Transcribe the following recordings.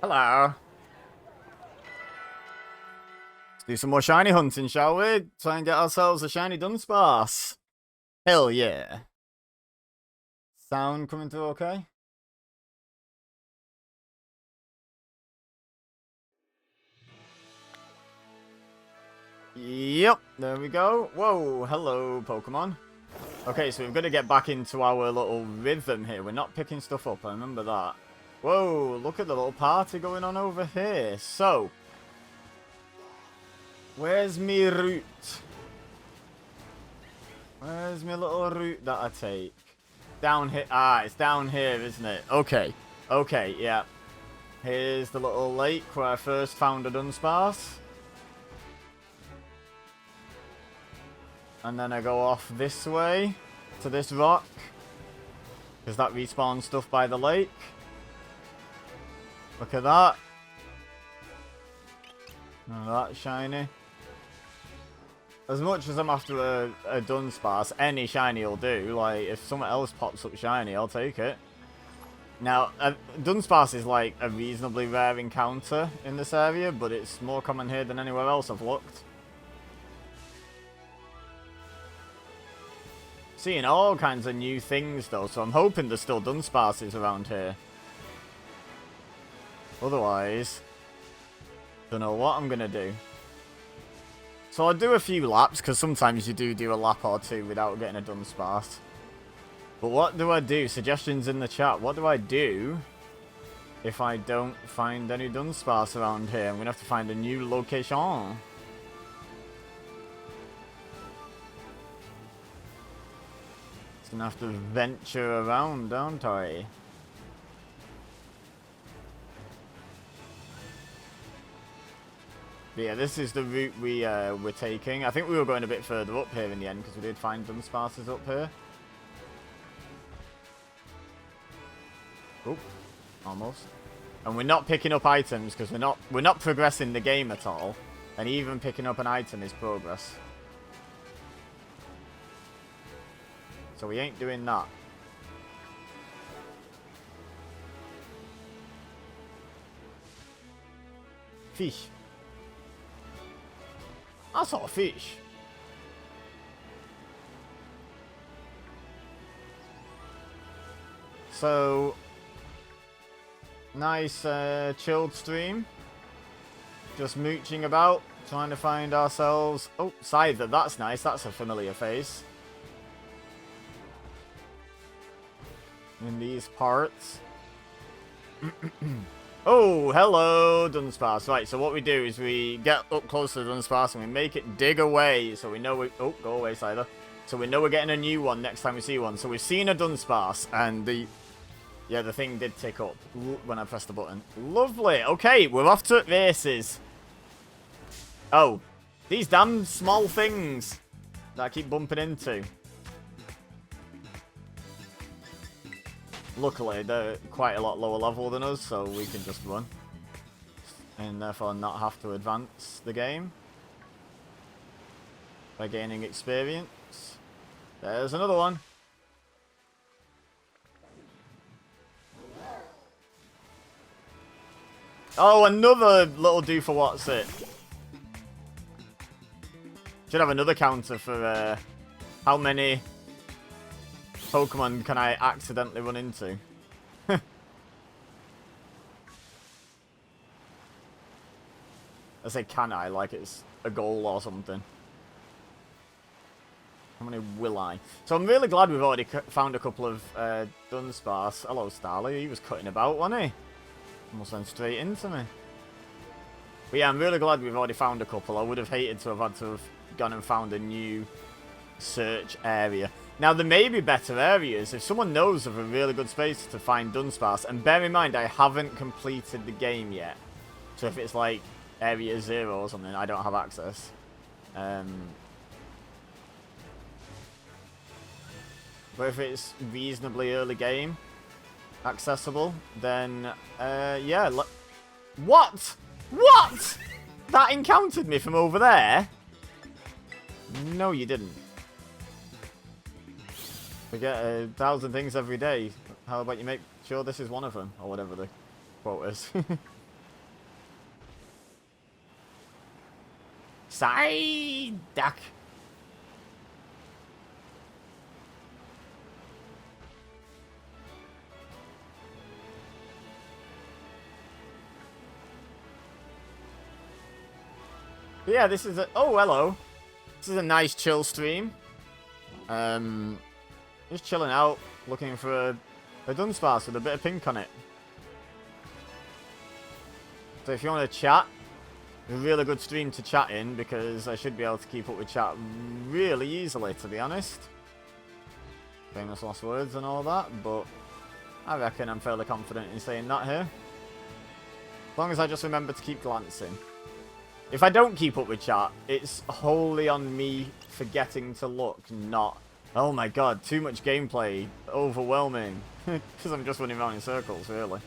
Hello. Let's do some more shiny hunting, shall we? Try and get ourselves a shiny Dunsparce. Hell yeah. Sound coming through okay? Yep, there we go. Whoa, hello, Pokemon. Okay, so we've got to get back into our little rhythm here. We're not picking stuff up, I remember that. Whoa, look at the little party going on over here. So, where's me route? Where's my little route that I take? Down here. Ah, it's down here, isn't it? Okay. Okay, yeah. Here's the little lake where I first found a Dunsparce. And then I go off this way to this rock. Because that respawns stuff by the lake. Look at that. Oh, that's shiny. As much as I'm after a Dunsparce, any shiny will do. Like, if something else pops up shiny, I'll take it. Now, Dunsparce is like a reasonably rare encounter in this area, but it's more common here than anywhere else I've looked. Seeing all kinds of new things though, so I'm hoping there's still Dunsparces around here. Otherwise, don't know what I'm gonna do. So I'll do a few laps, because sometimes you do a lap or two without getting a Dunsparce. But what do I do? Suggestions in the chat. What do I do if I don't find any Dunsparce around here? I'm going to have to find a new location. Just going to have to venture around, don't I? But yeah, this is the route we're taking. I think we were going a bit further up here in the end, because we did find Dunsparces up here. Oh, almost. And we're not picking up items because we're not progressing the game at all. And even picking up an item is progress. So we ain't doing that. Fish. I saw a fish. So nice chilled stream. Just mooching about, trying to find ourselves... Oh, Scyther, that's nice. That's a familiar face. In these parts. Oh, hello, Dunsparce. Right, so what we do is we get up close to the Dunsparce and we make it dig away. So we know we... Oh, go away, Scyther. So we know we're getting a new one next time we see one. So we've seen a Dunsparce and the... Yeah, the thing did tick up when I pressed the button. Lovely. Okay, we're off to races. Oh, these damn small things that I keep bumping into. Luckily, they're quite a lot lower level than us, so we can just run. And therefore not have to advance the game. By gaining experience. There's another one. Oh, another little do for what's it. Should have another counter for how many Pokemon can I accidentally run into. I say can I, like it's a goal or something. How many will I? So I'm really glad we've already found a couple of Dunsparce. Hello, Starly. He was cutting about, wasn't he? Almost went straight into me. But yeah, I'm really glad we've already found a couple. I would have hated to have had to have gone and found a new search area. Now, there may be better areas. If someone knows of a really good space to find Dunsparce, and bear in mind, I haven't completed the game yet. So if it's like Area 0 or something, I don't have access. But if it's reasonably early game, accessible, then yeah. What? What? That encountered me from over there? No, you didn't. Forget 1,000 things every day. How about you make sure this is one of them, or whatever the quote is. Psyduck. Yeah, this is a... Oh, hello. This is a nice chill stream. Just chilling out, looking for a Dunsparce with a bit of pink on it. So if you want to chat, a really good stream to chat in, because I should be able to keep up with chat really easily, to be honest. Famous last words and all that, but I reckon I'm fairly confident in saying that here. As long as I just remember to keep glancing. If I don't keep up with chat, it's wholly on me forgetting to look, not... Oh my god, too much gameplay. Overwhelming. Because I'm just running around in circles, really.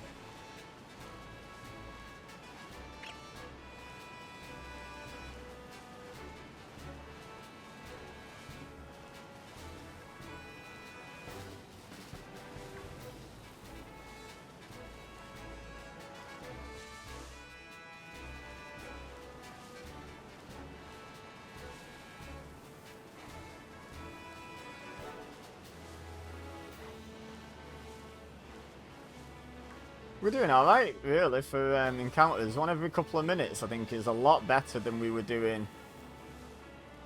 We're doing alright, really, for encounters. One every couple of minutes, I think, is a lot better than we were doing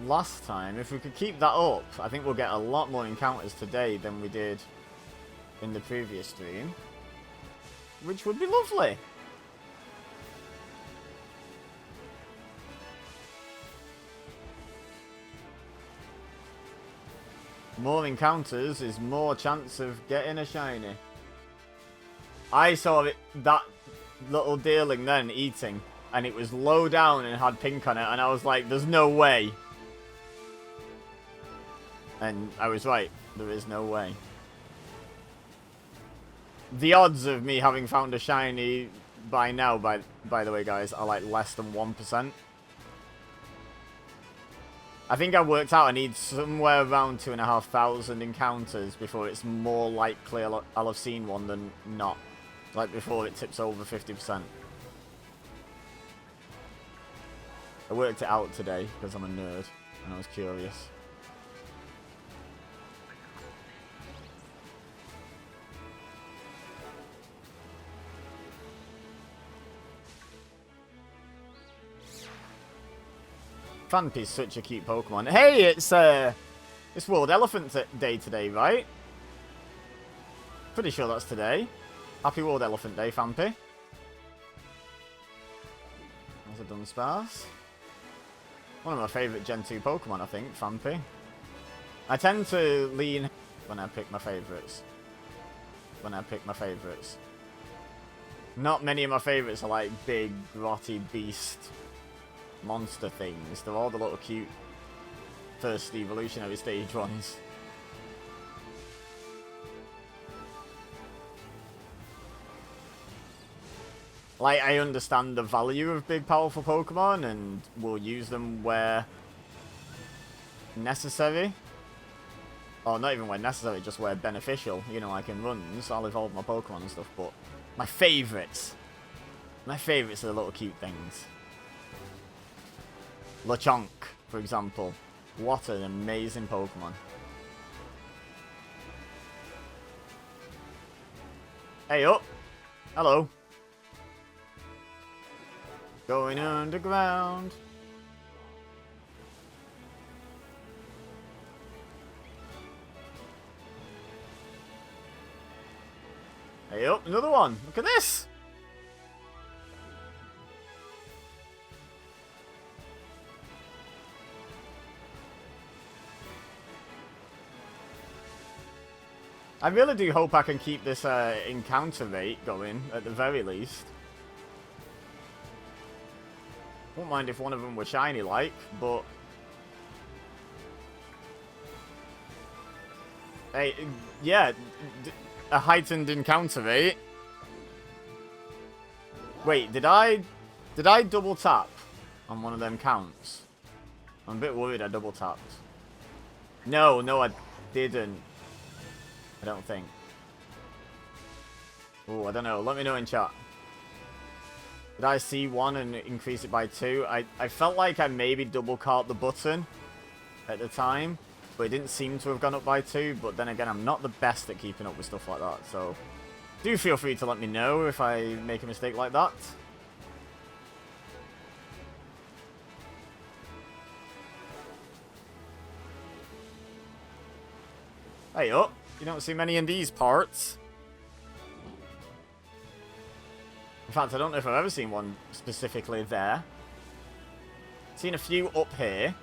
last time. If we could keep that up, I think we'll get a lot more encounters today than we did in the previous stream. Which would be lovely. More encounters is more chance of getting a shiny. I saw that little deerling then eating, and it was low down and had pink on it, and I was like, there's no way. And I was right, there is no way. The odds of me having found a shiny by now, by the way, guys, are like less than 1%. I think I worked out I need somewhere around 2,500 encounters before it's more likely I'll have seen one than not. Like before it tips over 50%. I worked it out today because I'm a nerd and I was curious. Phanpy's such a cute Pokemon. Hey, it's World Elephant Day today, right? Pretty sure that's today. Happy World Elephant Day, Phanpy. There's a Dunsparce. One of my favourite Gen 2 Pokemon, I think, Phanpy. I tend to lean when I pick my favourites. Not many of my favourites are like big, grotty beast monster things. They're all the little cute first evolutionary stage ones. Like, I understand the value of big, powerful Pokemon, and will use them where necessary. Or not even where necessary, just where beneficial. You know, like in runs, I'll evolve my Pokemon and stuff, but my favourites are the little cute things. Lechonk, for example. What an amazing Pokemon. Hey up! Hello. Going underground. Hey up, another one. Look at this. I really do hope I can keep this encounter rate going, at the very least. Wouldn't mind if one of them were shiny like, but... Hey, yeah, a heightened encounter rate. Wait, did I double tap on one of them counts? I'm a bit worried I double tapped. No, I didn't. I don't think. Oh, I don't know. Let me know in chat. Did I see one and increase it by 2? I felt like I maybe double caught the button at the time, but it didn't seem to have gone up by 2. But then again, I'm not the best at keeping up with stuff like that, so do feel free to let me know if I make a mistake like that. Hey up, you don't see many in these parts. In fact, I don't know if I've ever seen one specifically there. Seen a few up here.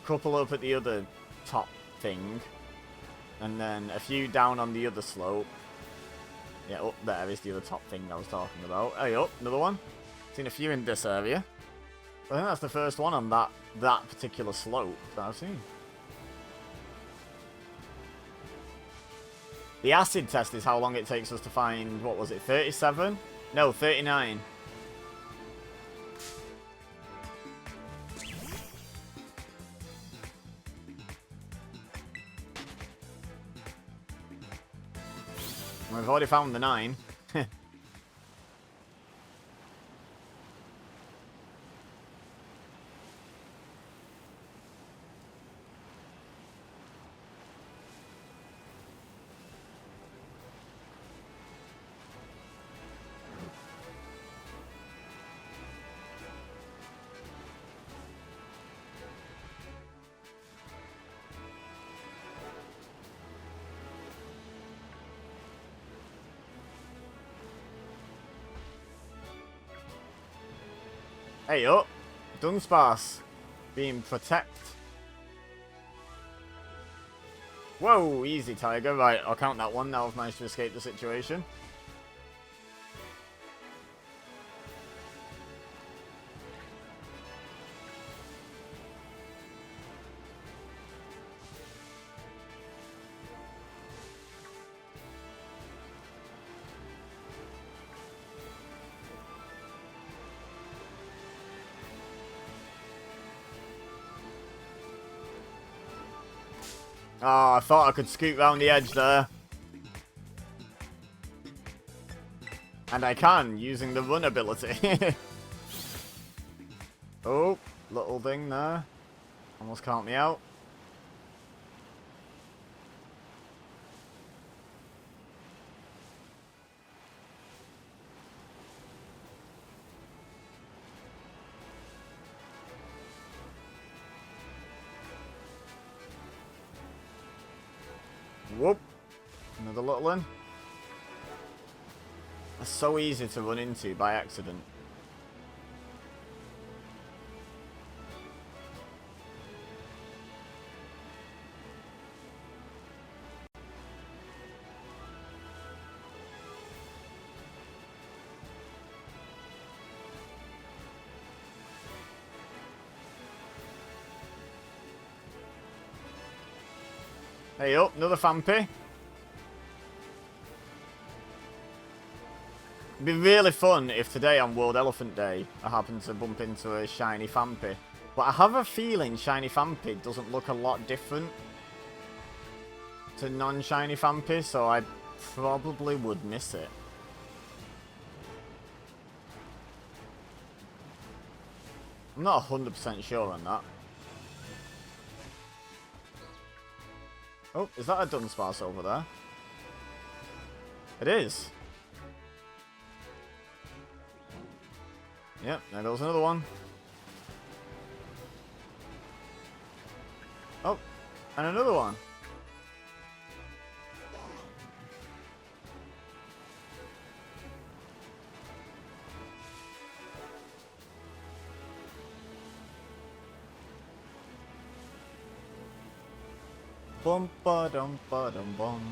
Couple up at the other top thing. And then a few down on the other slope. Yeah, up there is the other top thing I was talking about. Hey up, another one. Seen a few in this area. I think that's the first one on that particular slope that I've seen. The acid test is how long it takes us to find, what was it, 37? No, 39. We've already found the 9. Hey up, Dunsparce, being protect. Whoa, easy tiger. Right, I'll count that one. Now I've managed to escape the situation. Oh, I thought I could scoot round the edge there. And I can, using the run ability. Oh, little thing there. Almost caught me out. Whoop. Another little one. That's so easy to run into by accident. Hey up, another Fampy. It'd be really fun if today on World Elephant Day I happen to bump into a shiny Fampy. But I have a feeling shiny Fampy doesn't look a lot different to non-shiny Fampy, so I probably would miss it. I'm not 100% sure on that. Oh, is that a Dunsparce over there? It is. Yep, there goes another one. Oh, and another one. Bum ba dum ba dum bum.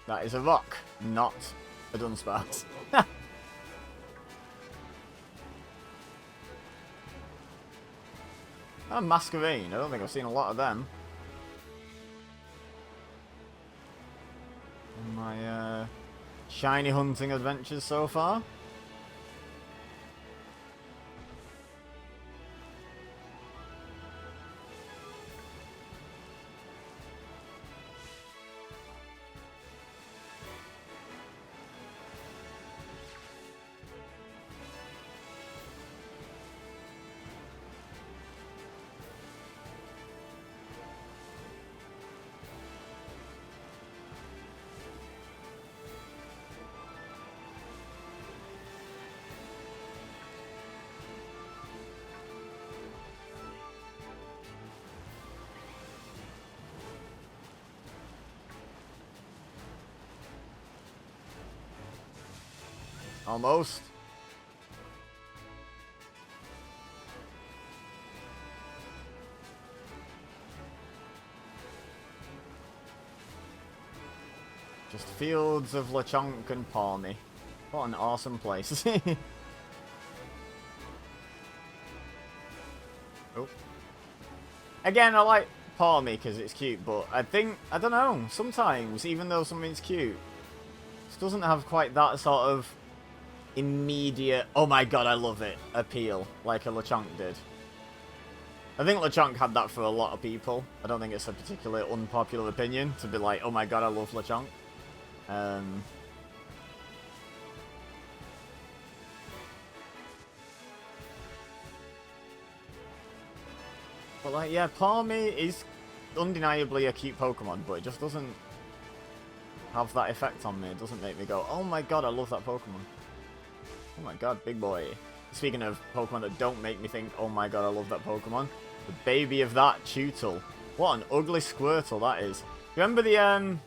That is a rock, not a Dunsparce. Oh, Masquerade. I don't think I've seen a lot of them. In my shiny hunting adventures so far. Almost. Just fields of Lechonk and Palmy. What an awesome place. Oh. Again, I like Palmy because it's cute, but I don't know, sometimes, even though something's cute, it doesn't have quite that sort of immediate, oh my god, I love it, appeal, like a Lechonk did. I think Lechonk had that for a lot of people. I don't think it's a particularly unpopular opinion to be like, oh my god, I love Lechonk. But like, yeah, Palmy is undeniably a cute Pokemon, but it just doesn't have that effect on me. It doesn't make me go, oh my god, I love that Pokemon. Oh my god, big boy. Speaking of Pokemon that don't make me think, oh my god, I love that Pokemon. The baby of that, Tootle. What an ugly Squirtle that is. Remember the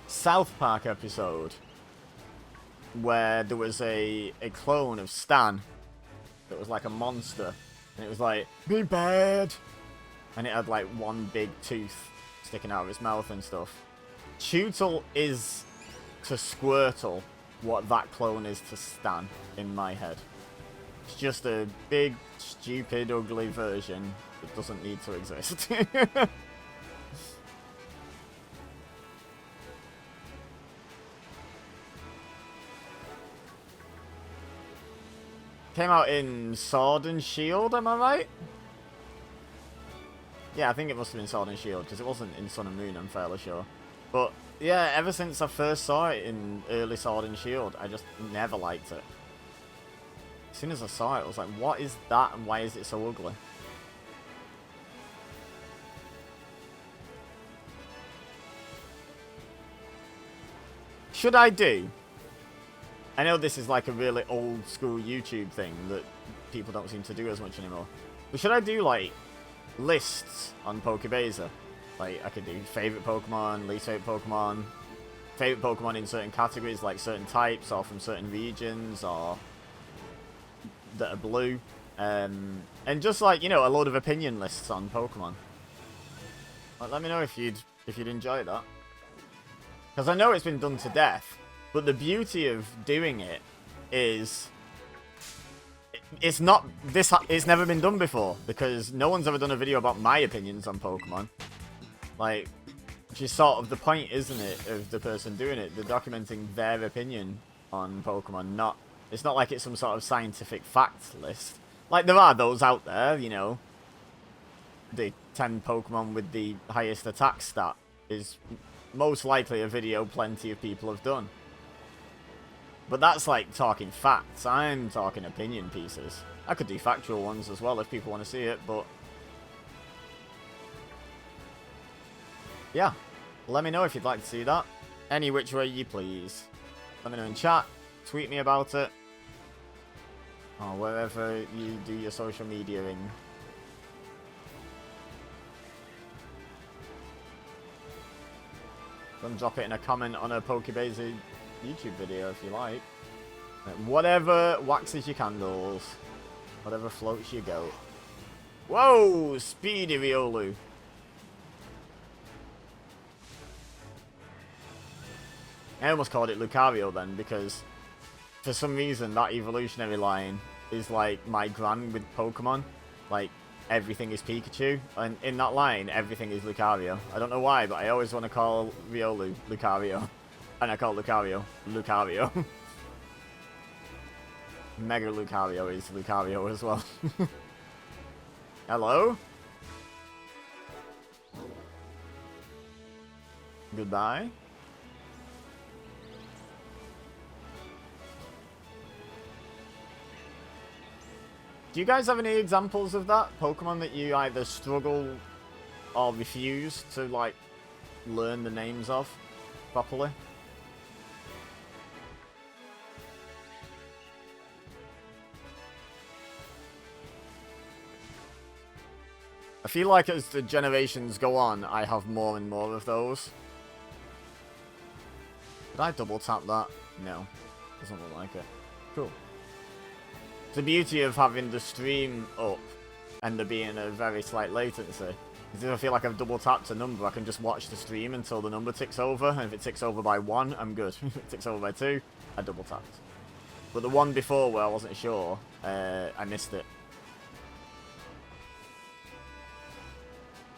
South Park episode where there was a clone of Stan that was like a monster, and it was like, be bad, and it had like one big tooth sticking out of its mouth and stuff. Tootle is to Squirtle what that clone is to Stan in my head. It's just a big, stupid, ugly version that doesn't need to exist. Came out in Sword and Shield, am I right? Yeah, I think it must have been Sword and Shield, because it wasn't in Sun and Moon, I'm fairly sure. But, yeah, ever since I first saw it in early Sword and Shield, I just never liked it. As soon as I saw it, I was like, what is that, and why is it so ugly? Should I do? I know this is like a really old school YouTube thing that people don't seem to do as much anymore. But should I do like lists on Pokebeza? Like I could do favourite Pokemon, least favourite Pokemon in certain categories, like certain types or from certain regions or that are blue. And just like, you know, a load of opinion lists on Pokemon. Like, let me know if you'd enjoy that. Because I know it's been done to death. But the beauty of doing it is it's never been done before, because no one's ever done a video about my opinions on Pokemon. Like, which is sort of the point, isn't it, of the person doing it? They're documenting their opinion on Pokemon, it's not like it's some sort of scientific facts list. Like, there are those out there, you know. The 10 Pokemon with the highest attack stat is most likely a video plenty of people have done. But that's like talking facts. I'm talking opinion pieces. I could do factual ones as well if people want to see it, but yeah. Let me know if you'd like to see that. Any which way you please. Let me know in chat. Tweet me about it. Or wherever you do your social mediaing. Go and drop it in a comment on a Pokebase YouTube video if you like. Whatever waxes your candles. Whatever floats your goat. Whoa! Speedy Riolu. I almost called it Lucario then, because for some reason that evolutionary line is like my gran with Pokemon. Like, everything is Pikachu, and in that line, everything is Lucario. I don't know why, but I always want to call Riolu Lucario. And I call Lucario Lucario. Mega Lucario is Lucario as well. Hello? Goodbye. Do you guys have any examples of that? Pokemon that you either struggle or refuse to, like, learn the names of properly? I feel like as the generations go on, I have more and more of those. Did I double tap that? No. Doesn't look like it. Cool. The beauty of having the stream up and there being a very slight latency is if I feel like I've double tapped a number, I can just watch the stream until the number ticks over, and if it ticks over by 1, I'm good. If it ticks over by 2, I double tapped. But the one before where I wasn't sure, I missed it.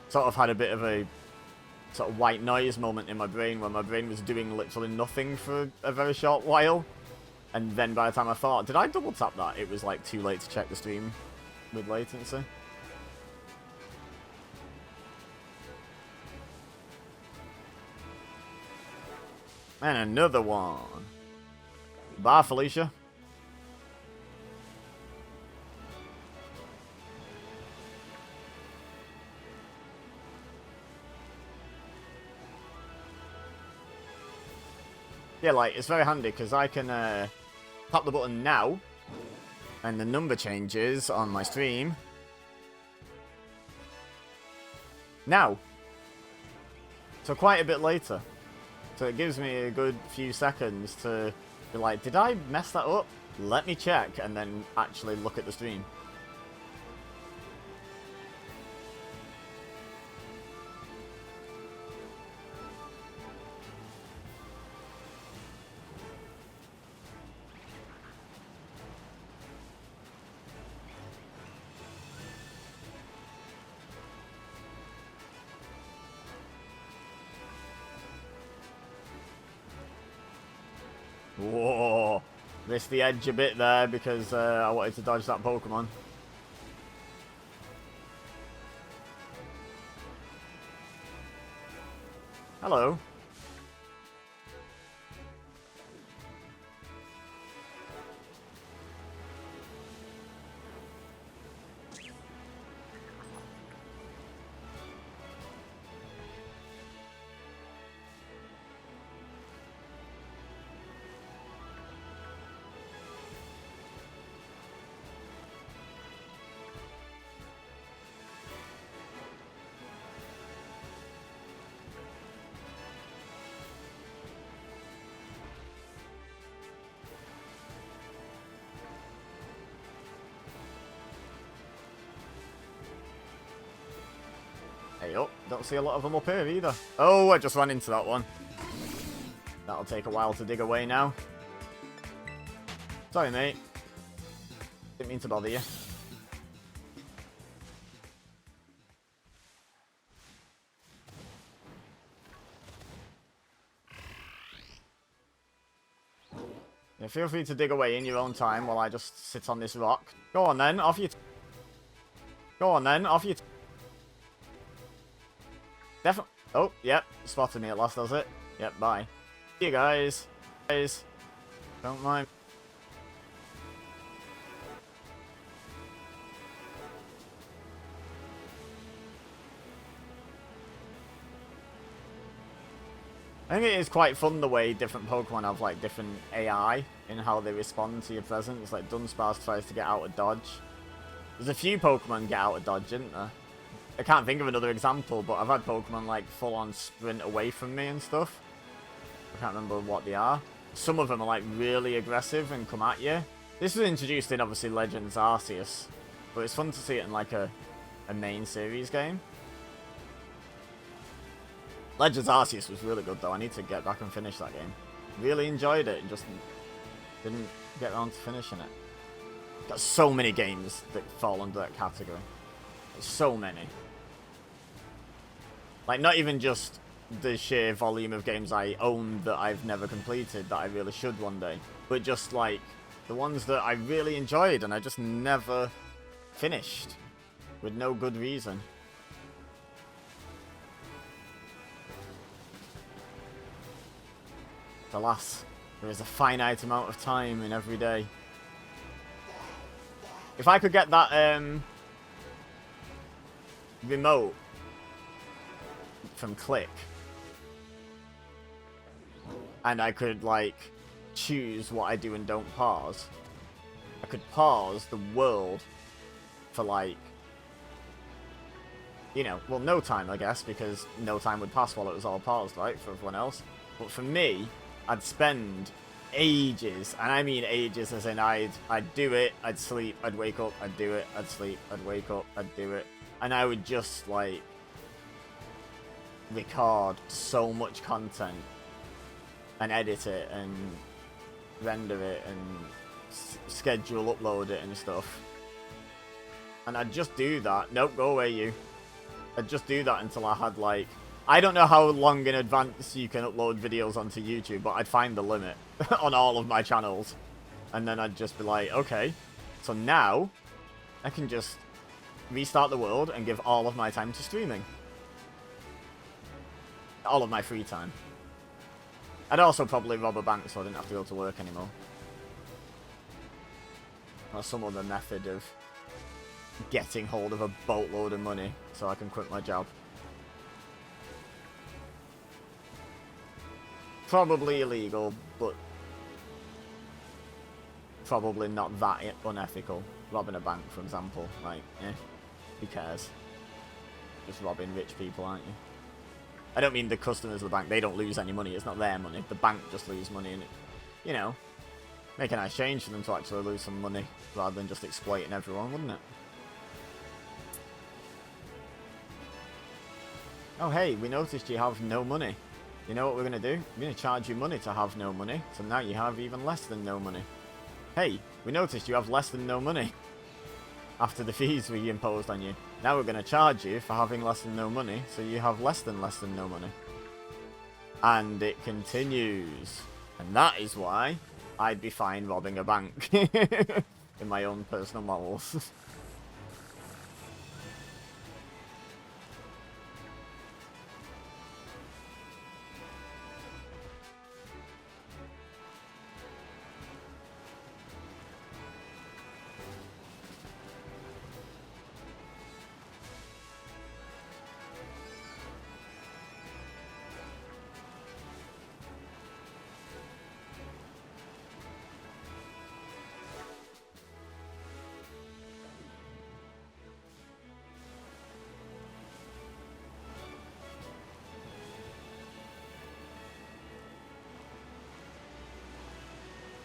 Sort of had a bit of a sort of white noise moment in my brain where my brain was doing literally nothing for a very short while. And then by the time I thought, did I double tap that? It was like too late to check the stream with latency. And another one. Bye, Felicia. Yeah, like, it's very handy because I can tap the button now, and the number changes on my stream. Now. So quite a bit later. So it gives me a good few seconds to be like, did I mess that up? Let me check, and then actually look at the stream. Whoa, missed the edge a bit there because I wanted to dodge that Pokemon. Hello. Hey up, don't see a lot of them up here either. Oh, I just ran into that one. That'll take a while to dig away now. Sorry, mate. Didn't mean to bother you. Yeah, feel free to dig away in your own time while I just sit on this rock. Go on then, off you. Go on then, off you. Definitely. Oh, yep. Spotted me at last, does it? Yep, bye. See you guys. Guys. Don't mind. I think it is quite fun the way different Pokemon have like different AI in how they respond to your presence. Like Dunsparce tries to get out of dodge. There's a few Pokemon get out of dodge, isn't there? I can't think of another example, but I've had Pokemon like full-on sprint away from me and stuff. I can't remember what they are. Some of them are like really aggressive and come at you. This was introduced in obviously Legends Arceus, but it's fun to see it in like a main series game. Legends Arceus was really good though. I need to get back and finish that game. really enjoyed it and just didn't get around to finishing it. Got so many games that fall under that category. So many. Like, not even just the sheer volume of games I own that I've never completed that I really should one day, but just like the ones that I really enjoyed and I just never finished with no good reason. Alas, there is a finite amount of time in every day. If I could get that remote from Click, and I could like choose what I do and don't pause, I could pause the world for like, you know, well, no time, I guess, because no time would pass while it was all paused, right, for everyone else. But for me, I'd spend ages, and I mean ages, as in I'd do it, I'd sleep, I'd wake up, I'd do it, I'd sleep, I'd wake up, I'd do it, and I would just like record so much content and edit it and render it and schedule upload it and stuff, and I'd just do that. Nope, go away, you. I'd just do that until I had like, I don't know how long in advance you can upload videos onto YouTube, but I'd find the limit on all of my channels. And then I'd just be like, okay, so now I can just restart the world and give all of my time to streaming. All of my free time. I'd also probably rob a bank so I didn't have to go to work anymore. Or some other method of getting hold of a boatload of money so I can quit my job. Probably illegal, but probably not that unethical. Robbing a bank, for example. Like, who cares? Just robbing rich people, aren't you? I don't mean the customers of the bank. They don't lose any money. It's not their money. The bank just loses money. And, you know, make a nice change for them to actually lose some money rather than just exploiting everyone, wouldn't it? Oh, hey, we noticed you have no money. You know what we're going to do? We're going to charge you money to have no money, so now you have even less than no money. Hey, we noticed you have less than no money after the fees we imposed on you. Now we're going to charge you for having less than no money, so you have less than no money. And it continues. And that is why I'd be fine robbing a bank in my own personal morals.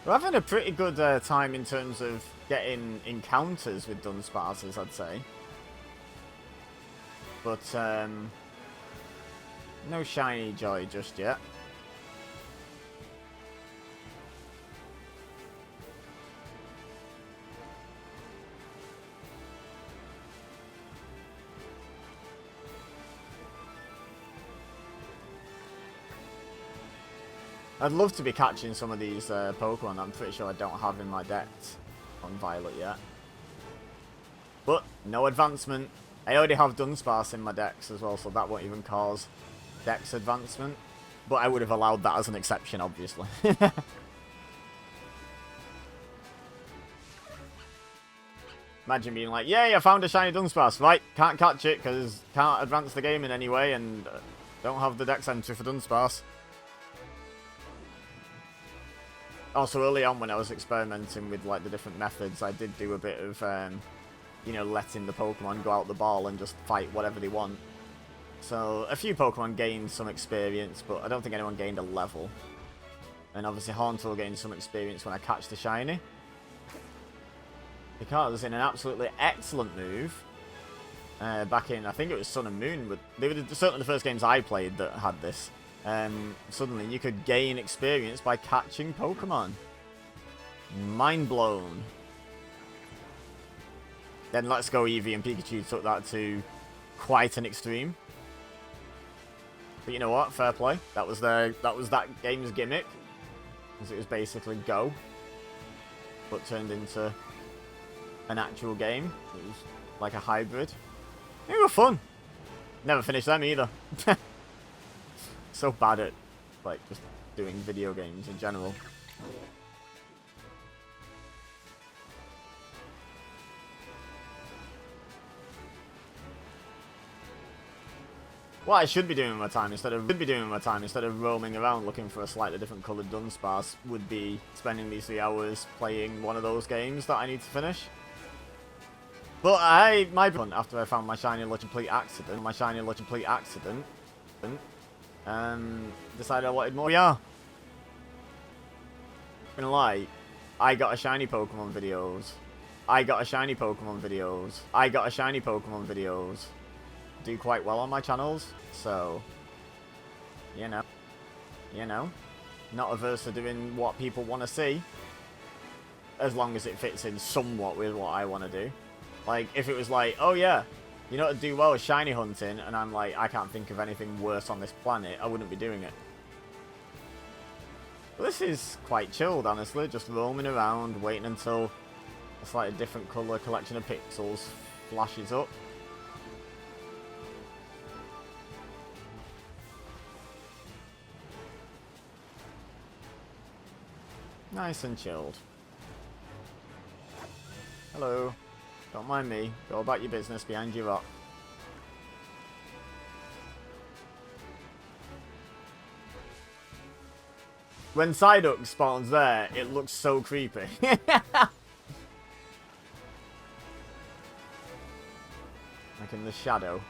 We're having a pretty good time in terms of getting encounters with Dunsparces, I'd say. But, no shiny joy just yet. I'd love to be catching some of these Pokemon I'm pretty sure I don't have in my decks on Violet yet. But, no advancement. I already have Dunsparce in my decks as well, so that won't even cause dex advancement. But I would have allowed that as an exception, obviously. Imagine being like, yay, I found a shiny Dunsparce. Right, can't catch it because can't advance the game in any way and don't have the dex entry for Dunsparce. Also, early on when I was experimenting with like the different methods, I did do a bit of, you know, letting the Pokemon go out the ball and just fight whatever they want. So, a few Pokemon gained some experience, but I don't think anyone gained a level. And obviously Haunter will gain some experience when I catch the shiny. Because in an absolutely excellent move, back in, I think it was Sun and Moon, but they were certainly the first games I played that had this. suddenly you could gain experience by catching Pokemon. Mind blown. Then Let's Go Eevee and Pikachu took that to quite an extreme. But you know what? Fair play. That was that game's gimmick. Because it was basically Go, but turned into an actual game. It was like a hybrid. They were fun. Never finished them either. So bad at like just doing video games in general. What I should be doing with my time instead of roaming around looking for a slightly different coloured Dunsparce would be spending these 3 hours playing one of those games that I need to finish. But after I found my shiny Le Complete accident, decided I wanted more. Yeah. I'm gonna lie, I got a shiny Pokemon videos. Do quite well on my channels, so you know, not averse to doing what people want to see, as long as it fits in somewhat with what I want to do. Like, if it was like, oh yeah, you know what to do well with shiny hunting, and I'm like, I can't think of anything worse on this planet, I wouldn't be doing it. But this is quite chilled, honestly, just roaming around, waiting until a slightly different colour collection of pixels flashes up. Nice and chilled. Hello. Don't mind me. Go about your business behind your rock. When Psyduck spawns there, it looks so creepy. Like in the shadow.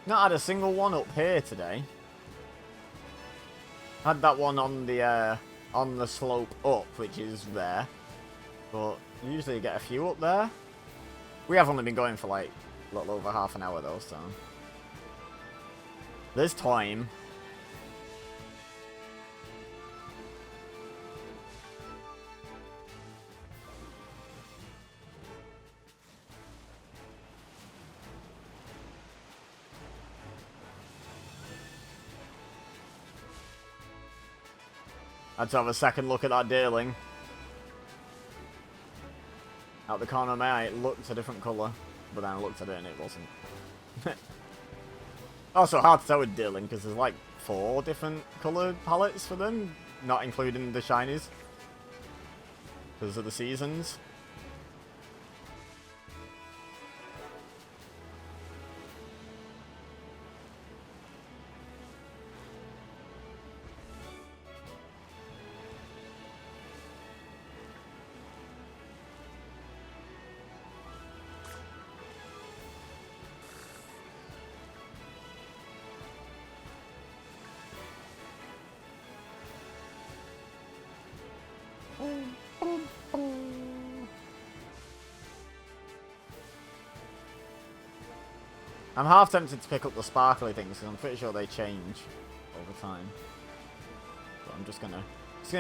Not had a single one up here today. Had that one on the slope up, which is rare. But usually you get a few up there. We have only been going for like a little over half an hour though, so there's time. I had to have a second look at that Deerling. Out the corner of my eye, it looked a different colour, but then I looked at it and it wasn't. Also hard to tell with Deerling, because there's like 4 different colour palettes for them, not including the shinies, because of the seasons. I'm half tempted to pick up the sparkly things because I'm pretty sure they change over time. But I'm just gonna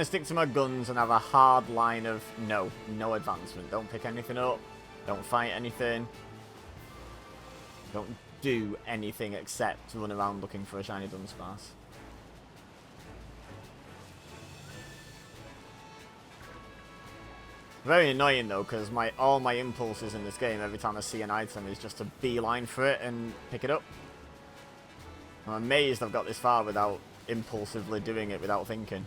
stick to my guns and have a hard line of no advancement. Don't pick anything up. Don't fight anything. Don't do anything except run around looking for a shiny Dunsparce. Very annoying though, because all my impulses in this game every time I see an item is just to beeline for it and pick it up. I'm amazed I've got this far without impulsively doing it without thinking.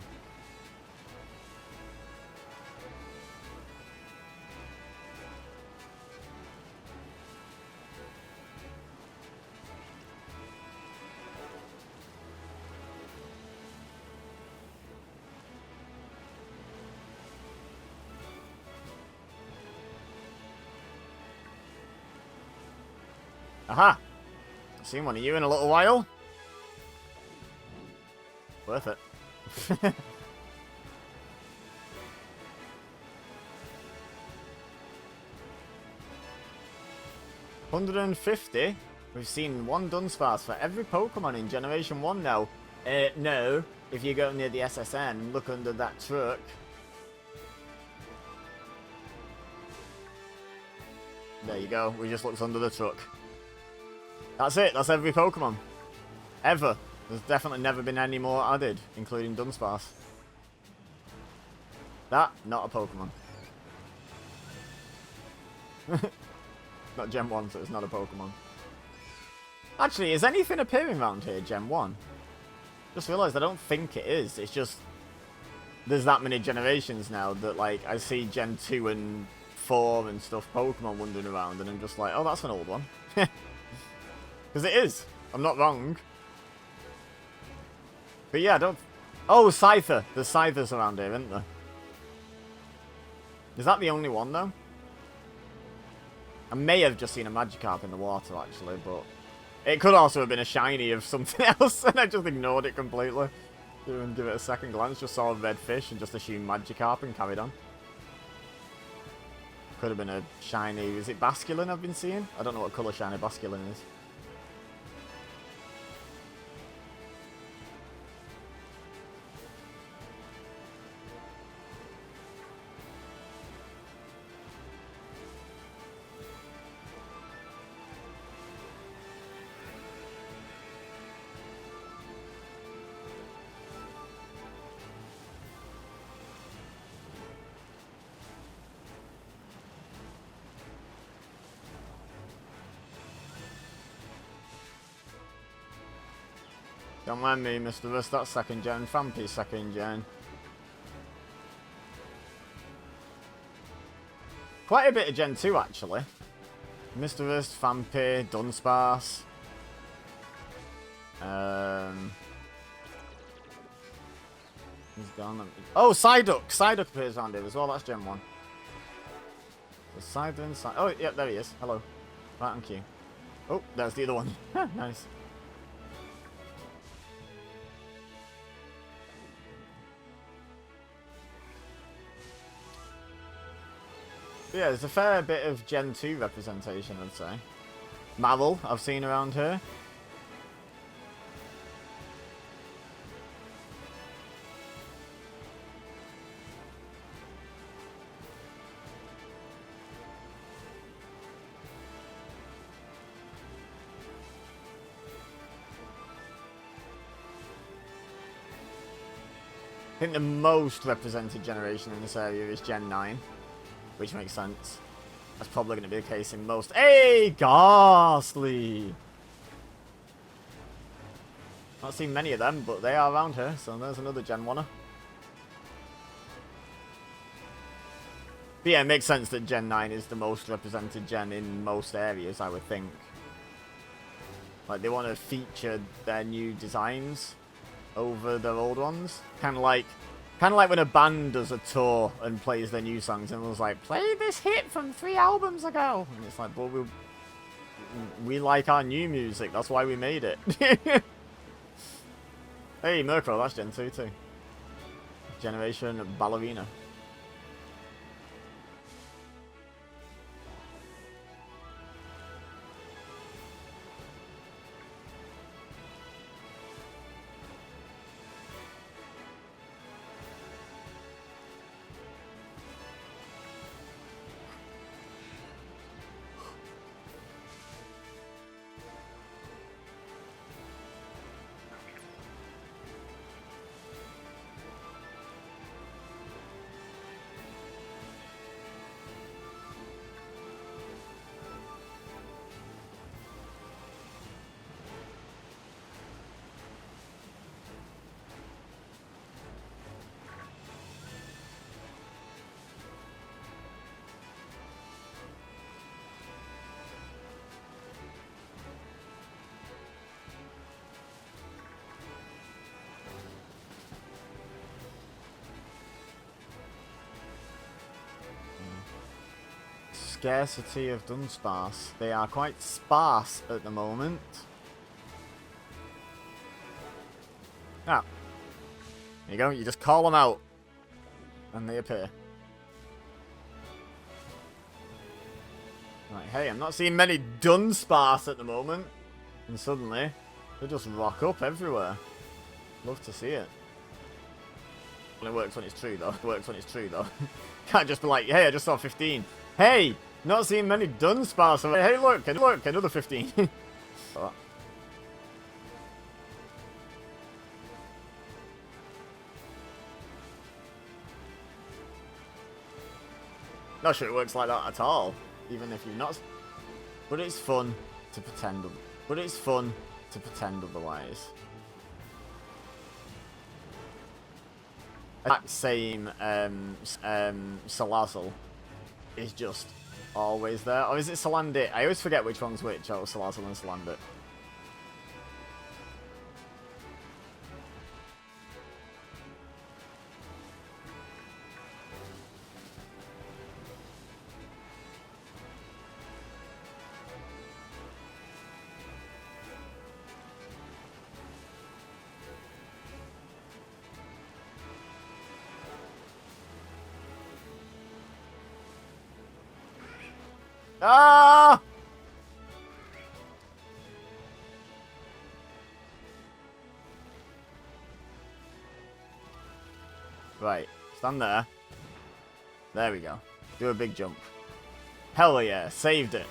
Aha! I've seen one of you in a little while. Worth it. 150? We've seen one Dunsparce for every Pokemon in Generation 1 now. No. If you go near the SSN, look under that truck. There you go. We just looked under the truck. That's it. That's every Pokemon. Ever. There's definitely never been any more added, including Dunsparce. That, not a Pokemon. Not Gen 1, so it's not a Pokemon. Actually, is anything appearing around here, Gen 1? Just realised I don't think it is. It's just... there's that many generations now that, like, I see Gen 2 and 4 and stuff Pokemon wandering around, and I'm just like, oh, that's an old one. Because it is. I'm not wrong. But yeah, I don't... oh, Scyther. There's Scythers around here, isn't there? Is that the only one, though? I may have just seen a Magikarp in the water, actually, but... it could also have been a shiny of something else, and I just ignored it completely. Didn't even give it a second glance, just saw a red fish and just assumed Magikarp and carried on. Could have been a shiny... is it Basculin I've been seeing? I don't know what colour shiny Basculin is. Don't mind me, Mr. Rust, that's second gen. Fampi's second gen. Quite a bit of Gen 2, actually. Mr. Rust, Fampi, Dunsparce. He's gone. Oh, Psyduck! Psyduck appears around here as well, that's Gen 1. So Psyduck and Psyduck. Oh, yep, there he is. Hello. Right on cue. Oh, there's the other one. Nice. Yeah, there's a fair bit of Gen 2 representation, I'd say. Marvel, I've seen around here. I think the most represented generation in this area is Gen 9. Which makes sense. That's probably going to be the case in most. Hey, Ghastly! Not seen many of them, but they are around here, so there's another Gen 1er. But yeah, it makes sense that Gen 9 is the most represented gen in most areas, I would think. Like, they want to feature their new designs over their old ones. Kind of like when a band does a tour and plays their new songs and was like, play this hit from 3 albums ago. And it's like, well, we like our new music. That's why we made it. Hey, Murkrow, that's Gen 2 too. Generation Ballerina. scarcity of Dunsparce. They are quite sparse at the moment. Ah. There you go, you just call them out. And they appear. Right, hey, I'm not seeing many Dunsparce at the moment. And suddenly, they just rock up everywhere. Love to see it. Well, it works when it's true, though. It works when it's true, though. Can't just be like, hey, I just saw 15. Hey, not seeing many Dunsparce. Hey, look, another 15. Oh. Not sure it works like that at all, even if you're not. But it's fun to pretend. But it's fun to pretend otherwise. That same Salazzle is just always there. Or is it Salandit? I always forget which one's which. Oh, Salazzle and Salandit. Ah! Right, stand there. There we go. Do a big jump. Hell yeah, saved it.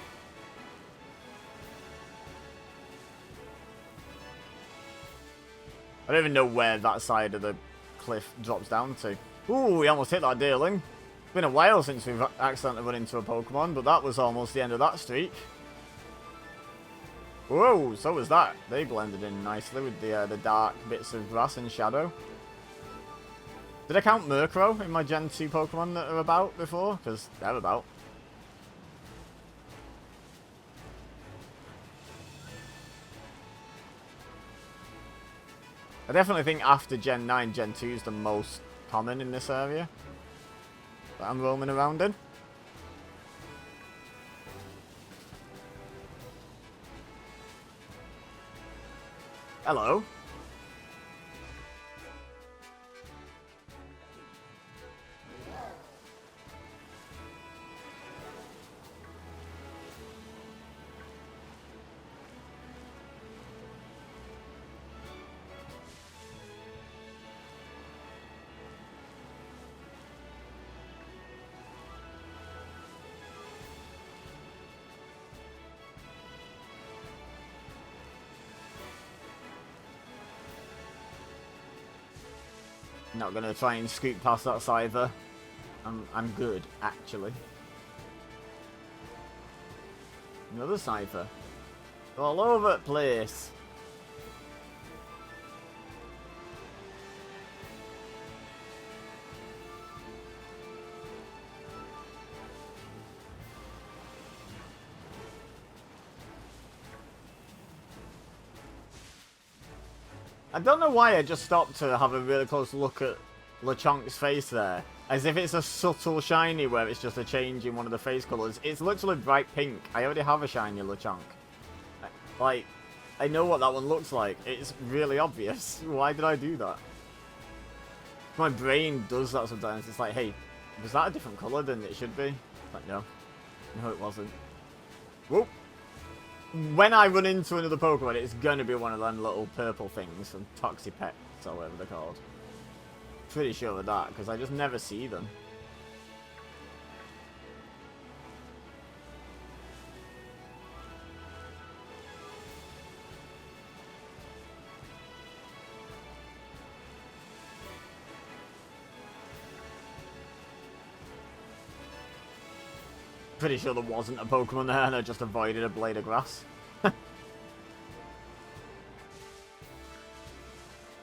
I don't even know where that side of the cliff drops down to. Ooh, we almost hit that deerling. It's been a while since we've accidentally run into a Pokemon, but that was almost the end of that streak. Whoa, so was that. They blended in nicely with the dark bits of grass and shadow. Did I count Murkrow in my Gen 2 Pokemon that are about before? Because they're about. I definitely think after Gen 9, Gen 2 is the most common in this area that I'm roaming around in. Hello. Not gonna try and scoot past that Scyther. I'm good, actually. Another Scyther. All over the place. I don't know why I just stopped to have a really close look at Lechonk's face there. As if it's a subtle shiny where it's just a change in one of the face colours. It's literally bright pink. I already have a shiny Lechonk. Like, I know what that one looks like. It's really obvious. Why did I do that? My brain does that sometimes. It's like, hey, was that a different colour than it should be? Like, no. No, it wasn't. Whoop. When I run into another Pokemon, it's going to be one of them little purple things from Toxipets or whatever they're called. Pretty sure of that, because I just never see them. Pretty sure there wasn't a Pokemon there and I just avoided a blade of grass.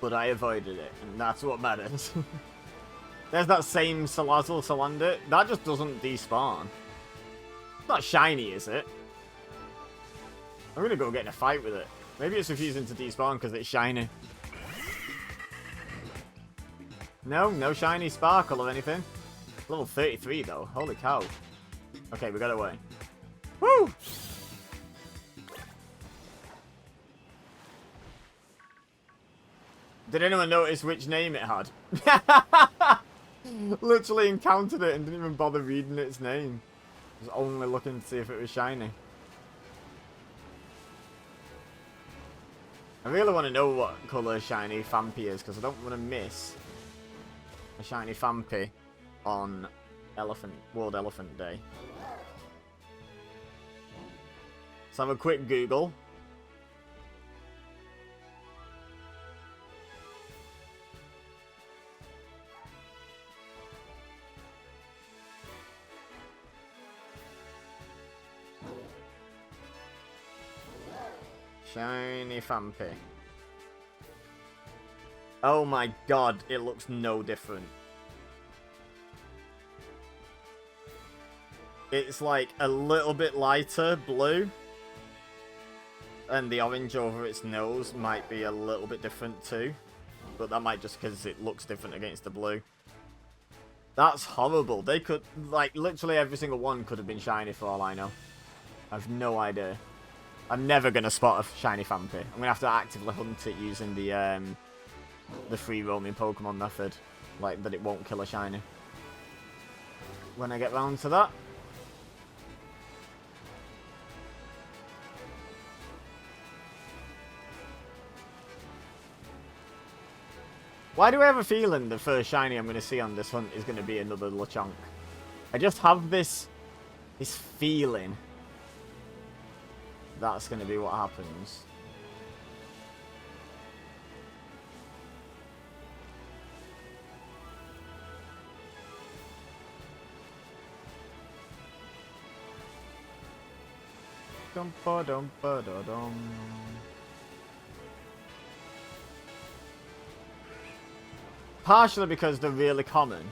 But I avoided it, and that's what matters. There's that same Salazzle Salandit. That just doesn't despawn. It's not shiny, is it? I'm gonna go get in a fight with it. Maybe it's refusing to despawn because it's shiny. No, no shiny sparkle or anything. Level 33 though, holy cow. Okay, we got it away. Woo! Did anyone notice which name it had? Literally encountered it and didn't even bother reading its name. Was only looking to see if it was shiny. I really want to know what colour shiny Phanpy is, because I don't want to miss a shiny Phanpy on World Elephant Day. Let's have a quick Google. Shiny Phanpy. Oh my god, it looks no different. It's like a little bit lighter blue. And the orange over its nose might be a little bit different too. But that might just because it looks different against the blue. That's horrible. They could, like, literally every single one could have been shiny for all I know. I have no idea. I'm never going to spot a shiny Phanpy. I'm going to have to actively hunt it using the free roaming Pokemon method. Like, that it won't kill a shiny. When I get round to that. Why do I have a feeling the first shiny I'm going to see on this hunt is going to be another Lechonk? I just have this feeling that's going to be what happens. Dum-ba-dum-ba-da-dum. Partially because they're really common,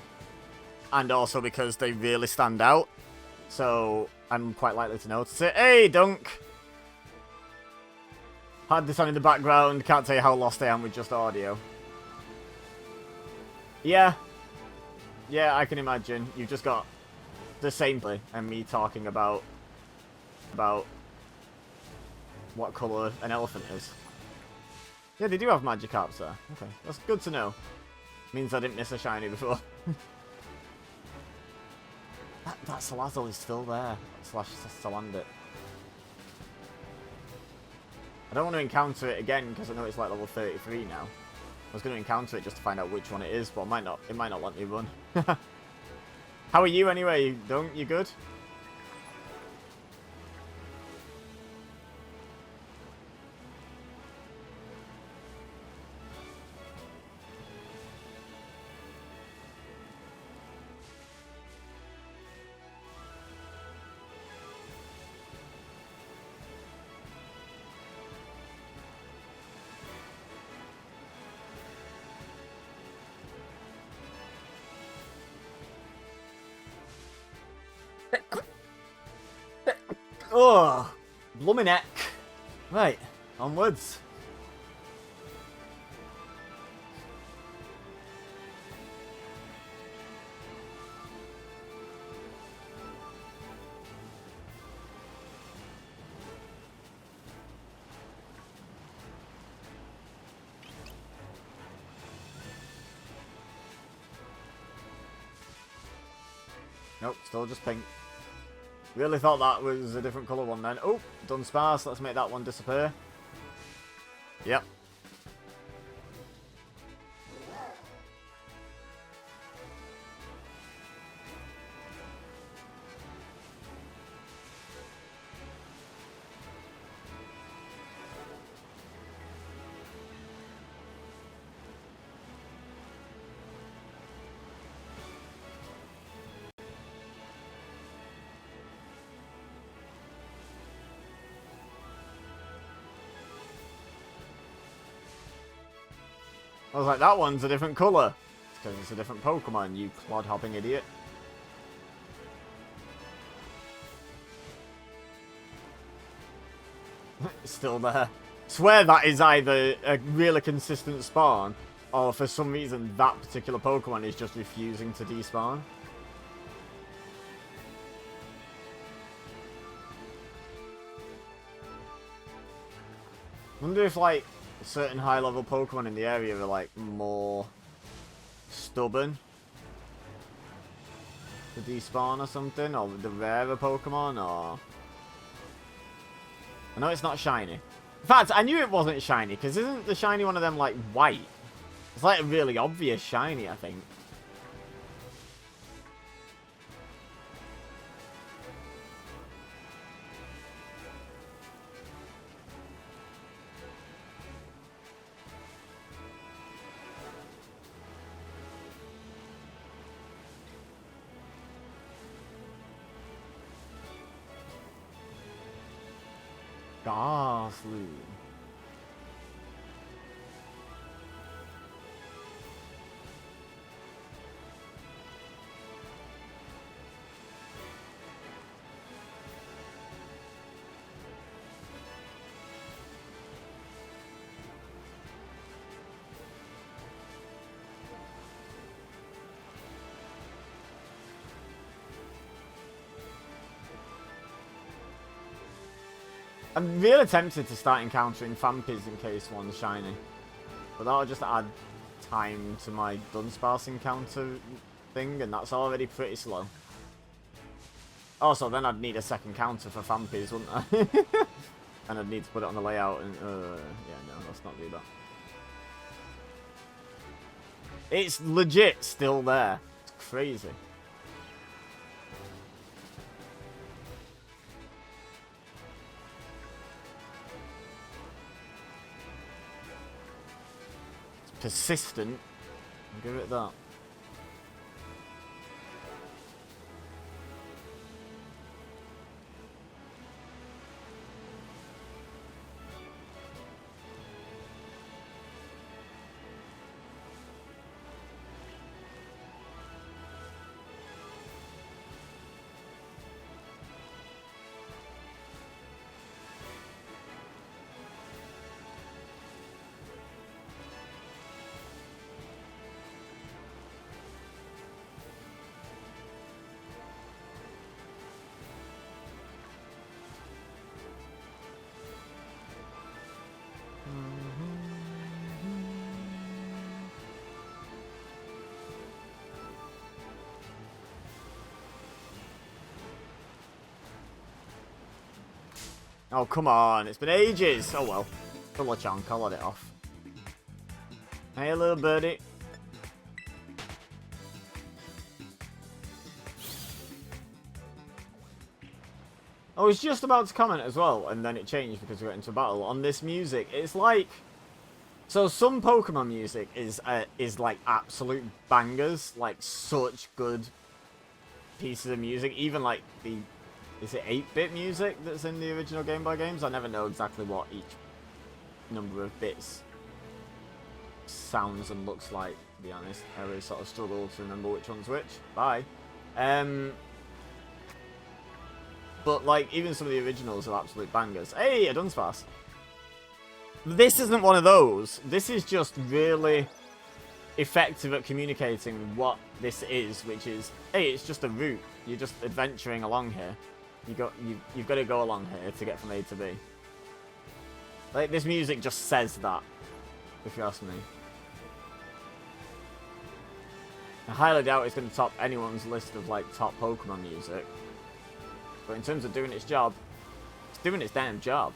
and also because they really stand out. So I'm quite likely to notice it. Hey, Dunk! Had this on in the background. Can't tell you how lost I am with just audio. Yeah. Yeah, I can imagine. You've just got the same play and me talking about what colour an elephant is. Yeah, they do have Magikarps there. Okay, that's good to know. Means I didn't miss a shiny before. that Salazzle is still there. Slash Salandit. I don't want to encounter it again because I know it's like level 33 now. I was going to encounter it just to find out which one it is, but it might not let me run. How are you anyway? Don't you good? Oh, blummy neck. Right, onwards. Nope, still just pink. Really thought that was a different colour one then. Oh, Dunsparce, let's make that one disappear. Yep. I was like, that one's a different colour. It's because it's a different Pokemon, you clod-hopping idiot. It's still there. Swear that is either a really consistent spawn, or for some reason that particular Pokemon is just refusing to despawn. Wonder if like certain high level Pokemon in the area are like more stubborn to despawn or something, or the rarer Pokemon, or I know it's not shiny. In fact, I knew it wasn't shiny because isn't the shiny one of them like white? It's like a really obvious shiny, I think. Ghastly. I'm really tempted to start encountering Fampies in case one's shiny. But that'll just add time to my Dunsparce encounter thing, and that's already pretty slow. Also, then I'd need a second counter for Fampies, wouldn't I? And I'd need to put it on the layout, and yeah, no, let's not do that. It's legit still there. It's crazy. Persistent. I'll give it that. Oh, come on. It's been ages. Oh, well. Full of chunk. I'll let it off. Hey, little birdie. I was just about to comment as well, and then it changed because we got into battle. On this music, it's like... So some Pokemon music is like absolute bangers. Like, such good pieces of music. Even like the... Is it 8-bit music that's in the original Game Boy games? I never know exactly what each number of bits sounds and looks like, to be honest. I really sort of struggle to remember which one's which. Bye. But, like, even some of the originals are absolute bangers. Hey, a Dunsparce. This isn't one of those. This is just really effective at communicating what this is, which is, hey, it's just a route. You're just adventuring along here. You've got to go along here to get from A to B. Like, this music just says that, if you ask me. I highly doubt it's going to top anyone's list of, like, top Pokemon music. But in terms of doing its job, it's doing its damn job.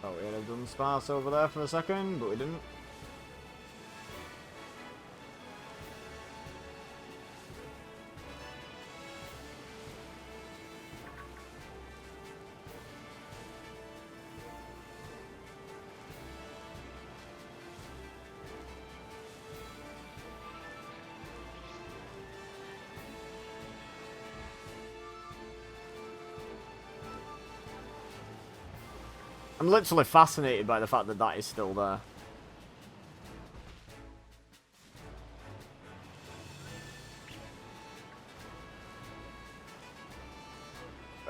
Oh, we had a Dunsparce over there for a second, but we didn't. I'm literally fascinated by the fact that that is still there.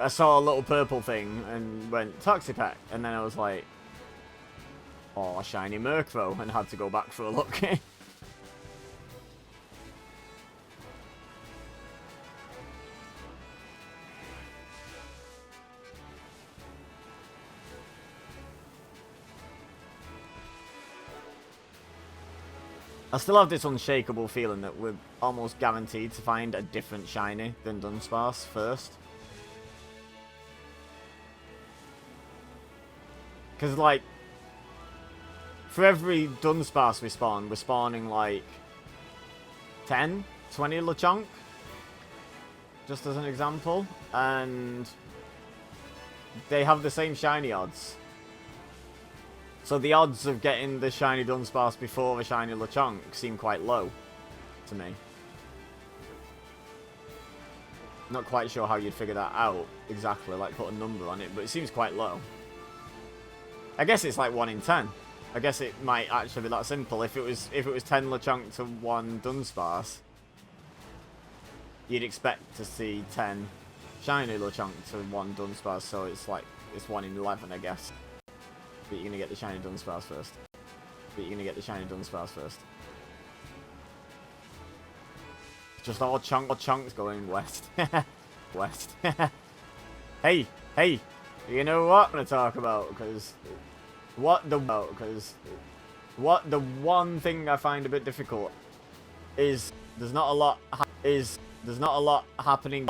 I saw a little purple thing and went, Toxapex, and then I was like, oh, shiny Murkrow, and had to go back for a look. I still have this unshakable feeling that we're almost guaranteed to find a different shiny than Dunsparce first. Because, like, for every Dunsparce we spawn, we're spawning, like, 10, 20 Lechonk, just as an example, and they have the same shiny odds. So the odds of getting the shiny Dunsparce before a shiny Lechonk seem quite low to me. Not quite sure how you'd figure that out exactly, like put a number on it, but it seems quite low. I guess it's like 1 in 10. I guess it might actually be that simple. If it was 10 Lechonk to 1 Dunsparce, you'd expect to see 10 shiny Lechonk to 1 Dunsparce, so it's 1 in 11, I guess. But you're gonna get the shiny Dunsparce first. Just all chunks going west. West. Hey, you know what I'm gonna talk about? Because what the one thing I find a bit difficult is there's not a lot happening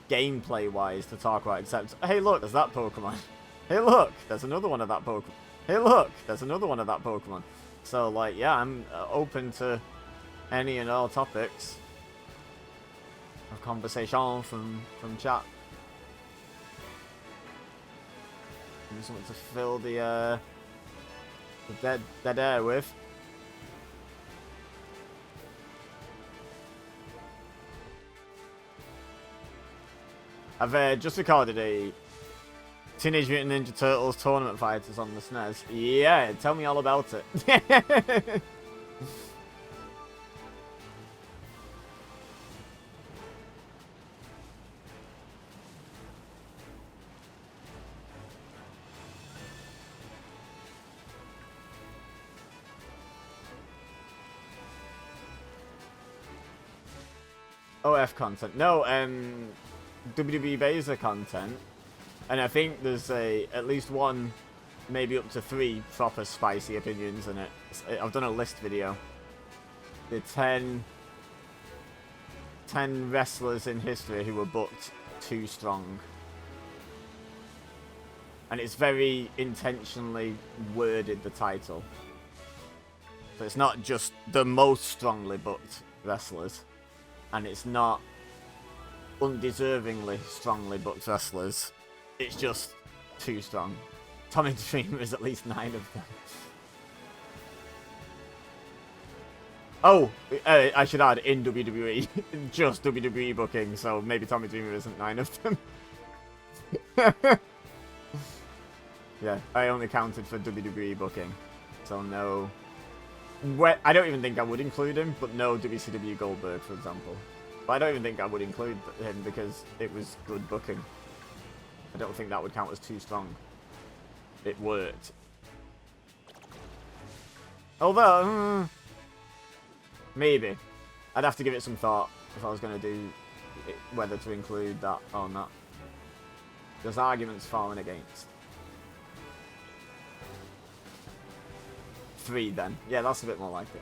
gameplay wise to talk about, except hey look, there's that Pokemon. Hey look, there's another one of that Pokemon. Hey look, there's another one of that Pokemon. So like, yeah, I'm open to any and all topics of conversation from chat. Give me something to fill the dead air with. I've just recorded a Teenage Mutant Ninja Turtles Tournament Fighters on the SNES. Yeah, tell me all about it. OF content. No, WWE Beza content. And I think there's at least one, maybe up to 3 proper spicy opinions in it. I've done a list video. The 10 wrestlers in history who were booked too strong. And it's very intentionally worded, the title. So it's not just the most strongly booked wrestlers. And it's not undeservingly strongly booked wrestlers. It's just too strong. Tommy Dreamer is at least 9 of them. Oh, I should add, in WWE. Just WWE booking, so maybe Tommy Dreamer isn't 9 of them. Yeah, I only counted for WWE booking. So no... I don't even think I would include him, but no WCW Goldberg, for example. But I don't even think I would include him because it was good booking. I don't think that would count as too strong. It worked. Although, maybe. I'd have to give it some thought if I was going to do it, whether to include that or not. There's arguments for and against. 3 then. Yeah, that's a bit more like it.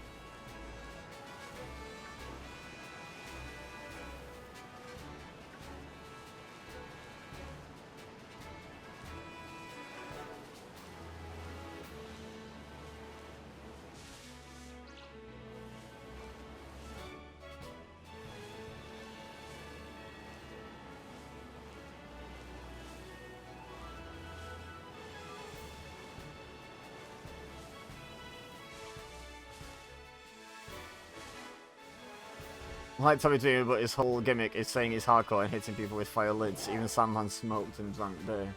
I like Tommy Dreamer, but his whole gimmick is saying he's hardcore and hitting people with fire lids. Even Sandman smoked and drank beer.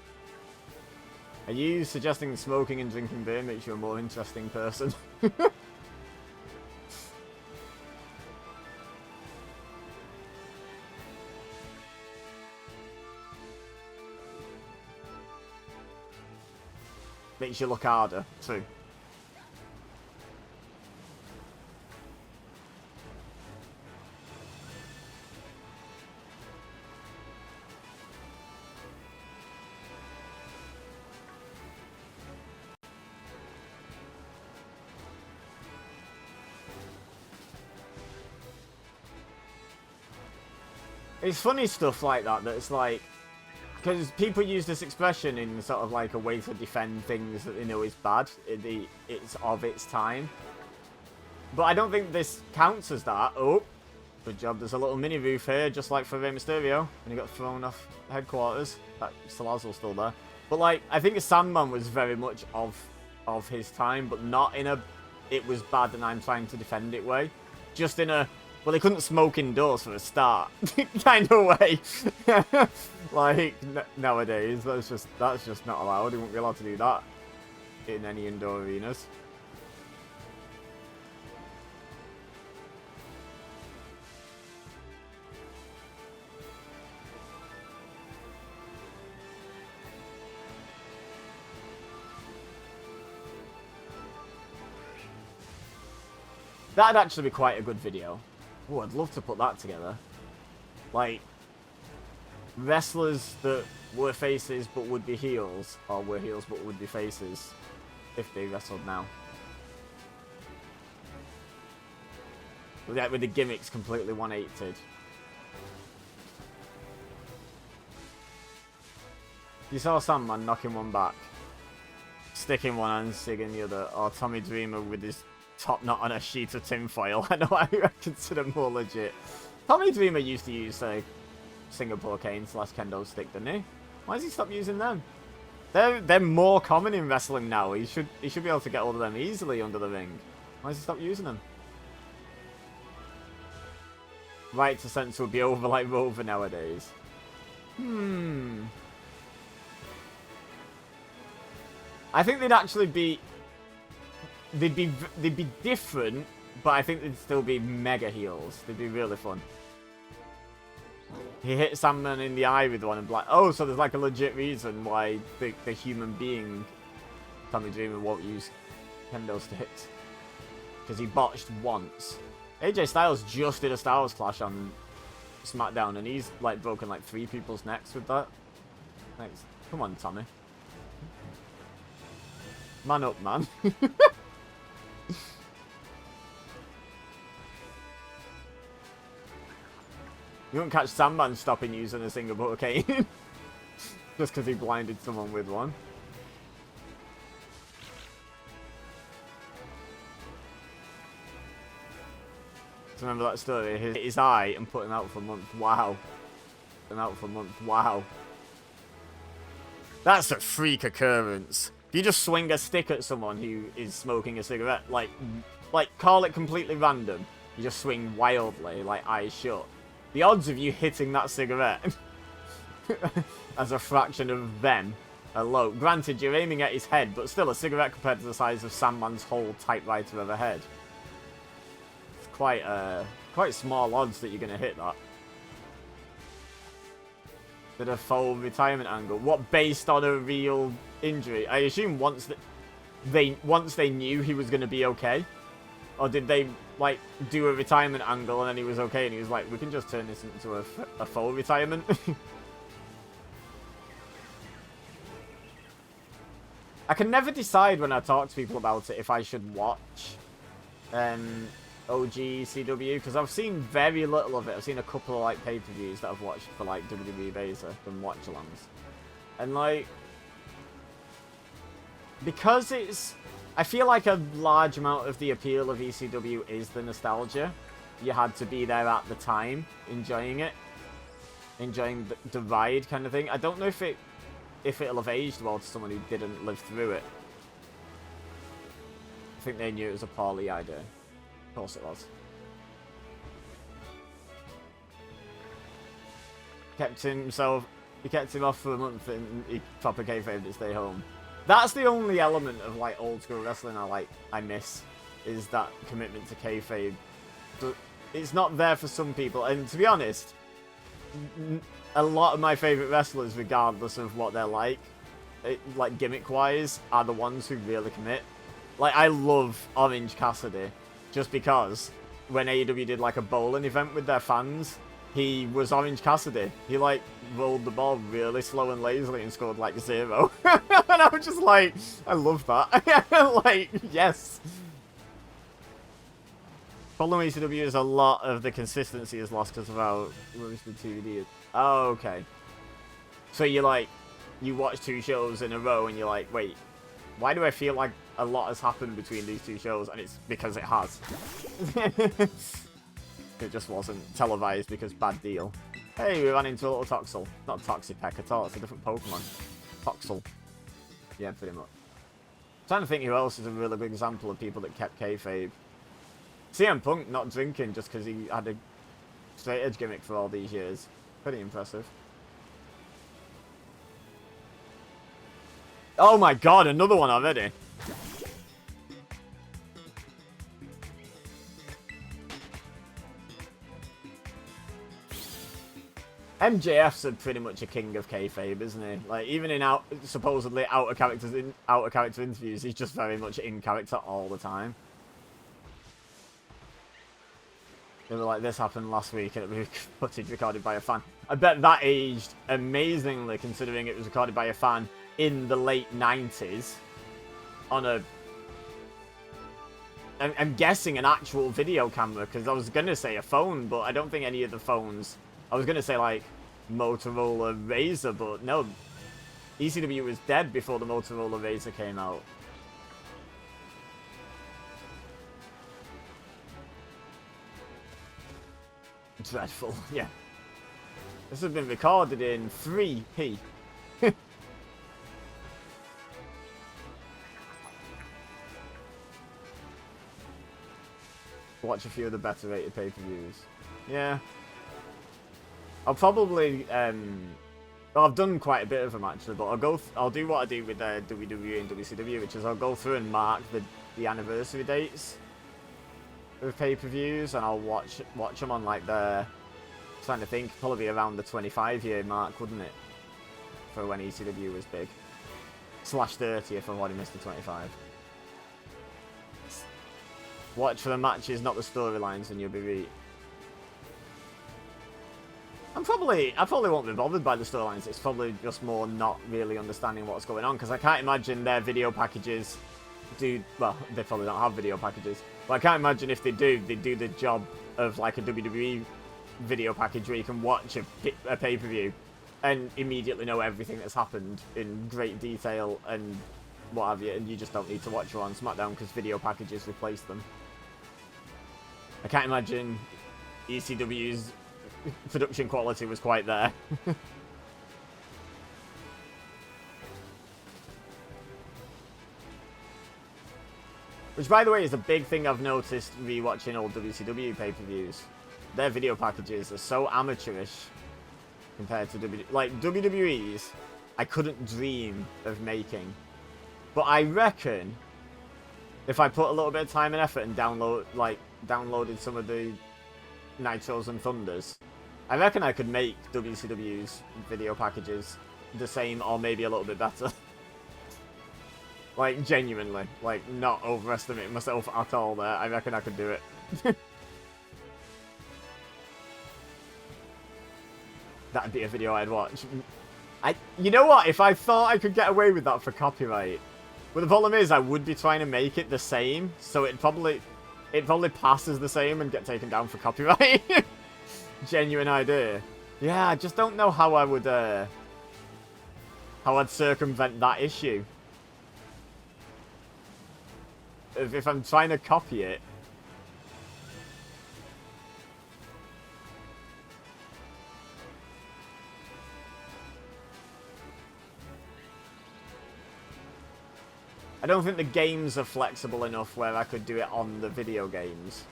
Are you suggesting smoking and drinking beer makes you a more interesting person? Makes you look harder, too. It's funny stuff like that, that it's like... Because people use this expression in sort of like a way to defend things that they know is bad. It's of its time. But I don't think this counts as that. Oh, good job. There's a little mini roof here, just like for Rey Mysterio. And he got thrown off headquarters. That Salazar's still there. But like, I think Sandman was very much of his time, but not in a it was bad and I'm trying to defend it way. Just in a... Well, they couldn't smoke indoors for a start, kind of way. Like nowadays, that's just not allowed. You won't be allowed to do that in any indoor arenas. That'd actually be quite a good video. Oh, I'd love to put that together. Like, wrestlers that were faces but would be heels, or were heels but would be faces, if they wrestled now. With the gimmicks completely 180'd. You saw Sandman knocking one back, sticking one hand, sticking the other, or Tommy Dreamer with his top knot on a sheet of tinfoil. I know I consider more legit. Tommy Dreamer used to use Singapore canes / kendo stick, didn't he? Why has he stopped using them? They're more common in wrestling now. He should be able to get all of them easily under the ring. Why has he stopped using them? Right to sense would be over like Rover nowadays. I think they'd actually be... They'd be different, but I think they'd still be mega heels. They'd be really fun. He hit Sandman in the eye with one and like, oh, so there's like a legit reason why the human being Tommy Dreamer won't use kendo sticks. Because he botched once. AJ Styles just did a Styles Clash on SmackDown and he's like broken like 3 people's necks with that. Thanks. Come on, Tommy. Man up, man. You won't catch Sandman stopping using a Singapore cane. Just because he blinded someone with one. So remember that story? Hit his eye and put him out for a month. Wow. Put him out for a month. Wow. That's a freak occurrence. If you just swing a stick at someone who is smoking a cigarette, like call it completely random. You just swing wildly, like eyes shut. The odds of you hitting that cigarette as a fraction of them are low. Granted, you're aiming at his head, but still a cigarette compared to the size of Sandman's whole typewriter of a head. It's quite small odds that you're going to hit that. Did a full retirement angle. What, based on a real injury? I assume once they knew he was going to be okay? Or did they, like, do a retirement angle and then he was okay and he was like, we can just turn this into a full retirement? I can never decide when I talk to people about it if I should watch OG CW, because I've seen very little of it. I've seen a couple of, like, pay-per-views that I've watched for, like, WWE Beta from watch-alongs. And, like, because it's... I feel like a large amount of the appeal of ECW is the nostalgia. You had to be there at the time, enjoying it. Enjoying the ride kind of thing. I don't know if it'll have aged well to someone who didn't live through it. I think they knew it was a poorly idea. Of course it was. He kept him off for a month and he proper kayfabed to stay home. That's the only element of like old school wrestling I miss, is that commitment to kayfabe. It's not there for some people, and to be honest, a lot of my favorite wrestlers, regardless of what they're like gimmick-wise, are the ones who really commit. Like, I love Orange Cassidy, just because when AEW did like a bowling event with their fans, he was Orange Cassidy. He like rolled the ball really slow and lazily and scored like 0. And I was just like, I love that. Like, yes. Problem with ECW is a lot of the consistency is lost because of how rubbish the 2D is. Oh, okay. So you watch 2 shows in a row and you're like, wait, why do I feel like a lot has happened between these 2 shows? And it's because it has. It just wasn't televised because bad deal. Hey, we ran into a little Toxel. Not Toxapeck at all, it's a different Pokemon. Toxel. Yeah, pretty much. I'm trying to think who else is a really good example of people that kept kayfabe. CM Punk not drinking just because he had a straight edge gimmick for all these years. Pretty impressive. Oh my god, another one already. MJF's pretty much a king of kayfabe, isn't he? Like, even in supposedly out of character interviews, he's just very much in character all the time. They were like, this happened last week and it was footage recorded by a fan. I bet that aged amazingly, considering it was recorded by a fan in the late 90s on a... I'm guessing an actual video camera, because I was going to say a phone, but I don't think any of the phones... I was going to say, like, Motorola Razr, but no. ECW was dead before the Motorola Razr came out. Dreadful, yeah. This has been recorded in 3p. Watch a few of the better rated pay-per-views. Yeah. I'll probably, well, I've done quite a bit of them actually, but I'll do what I do with WWE and WCW, which is I'll go through and mark the anniversary dates of pay-per-views, and I'll watch them on like the, trying to think, probably around the 25-year mark, wouldn't it? For when ECW was big. /30 if I've already missed the 25. Watch for the matches, not the storylines, and you'll be right. I probably won't be bothered by the storylines. It's probably just more not really understanding what's going on, because I can't imagine their video packages do... Well, they probably don't have video packages. But I can't imagine if they do the job of like a WWE video package where you can watch a pay-per-view and immediately know everything that's happened in great detail and what have you, and you just don't need to watch Raw on SmackDown because video packages replace them. I can't imagine ECW's production quality was quite there. Which, by the way, is a big thing I've noticed rewatching old WCW pay-per-views. Their video packages are so amateurish compared to WWE's. I couldn't dream of making. But I reckon if I put a little bit of time and effort and downloaded some of the Nitros and Thunders, I reckon I could make WCW's video packages the same or maybe a little bit better. Like, genuinely. Like, not overestimating myself at all there. I reckon I could do it. That'd be a video I'd watch. You know what? If I thought I could get away with that for copyright... Well, the problem is I would be trying to make it the same, so it'd probably pass as the same and get taken down for copyright. Genuine idea. Yeah, I just don't know how I would, how I'd circumvent that issue. If I'm trying to copy it. I don't think the games are flexible enough where I could do it on the video games.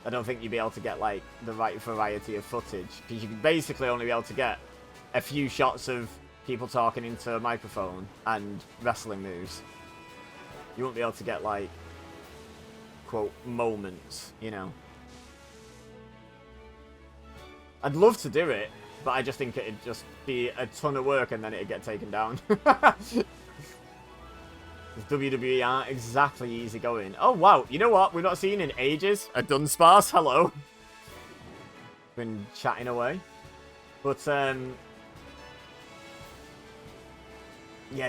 I don't think you'd be able to get, like, the right variety of footage. Because you could basically only be able to get a few shots of people talking into a microphone and wrestling moves. You won't be able to get, like, quote, moments, you know. I'd love to do it, but I just think it'd just be a ton of work and then it'd get taken down. WWE aren't exactly easygoing. Oh, wow. You know what? We've not seen in ages. A Dunsparce. Hello. Been chatting away. But, yeah,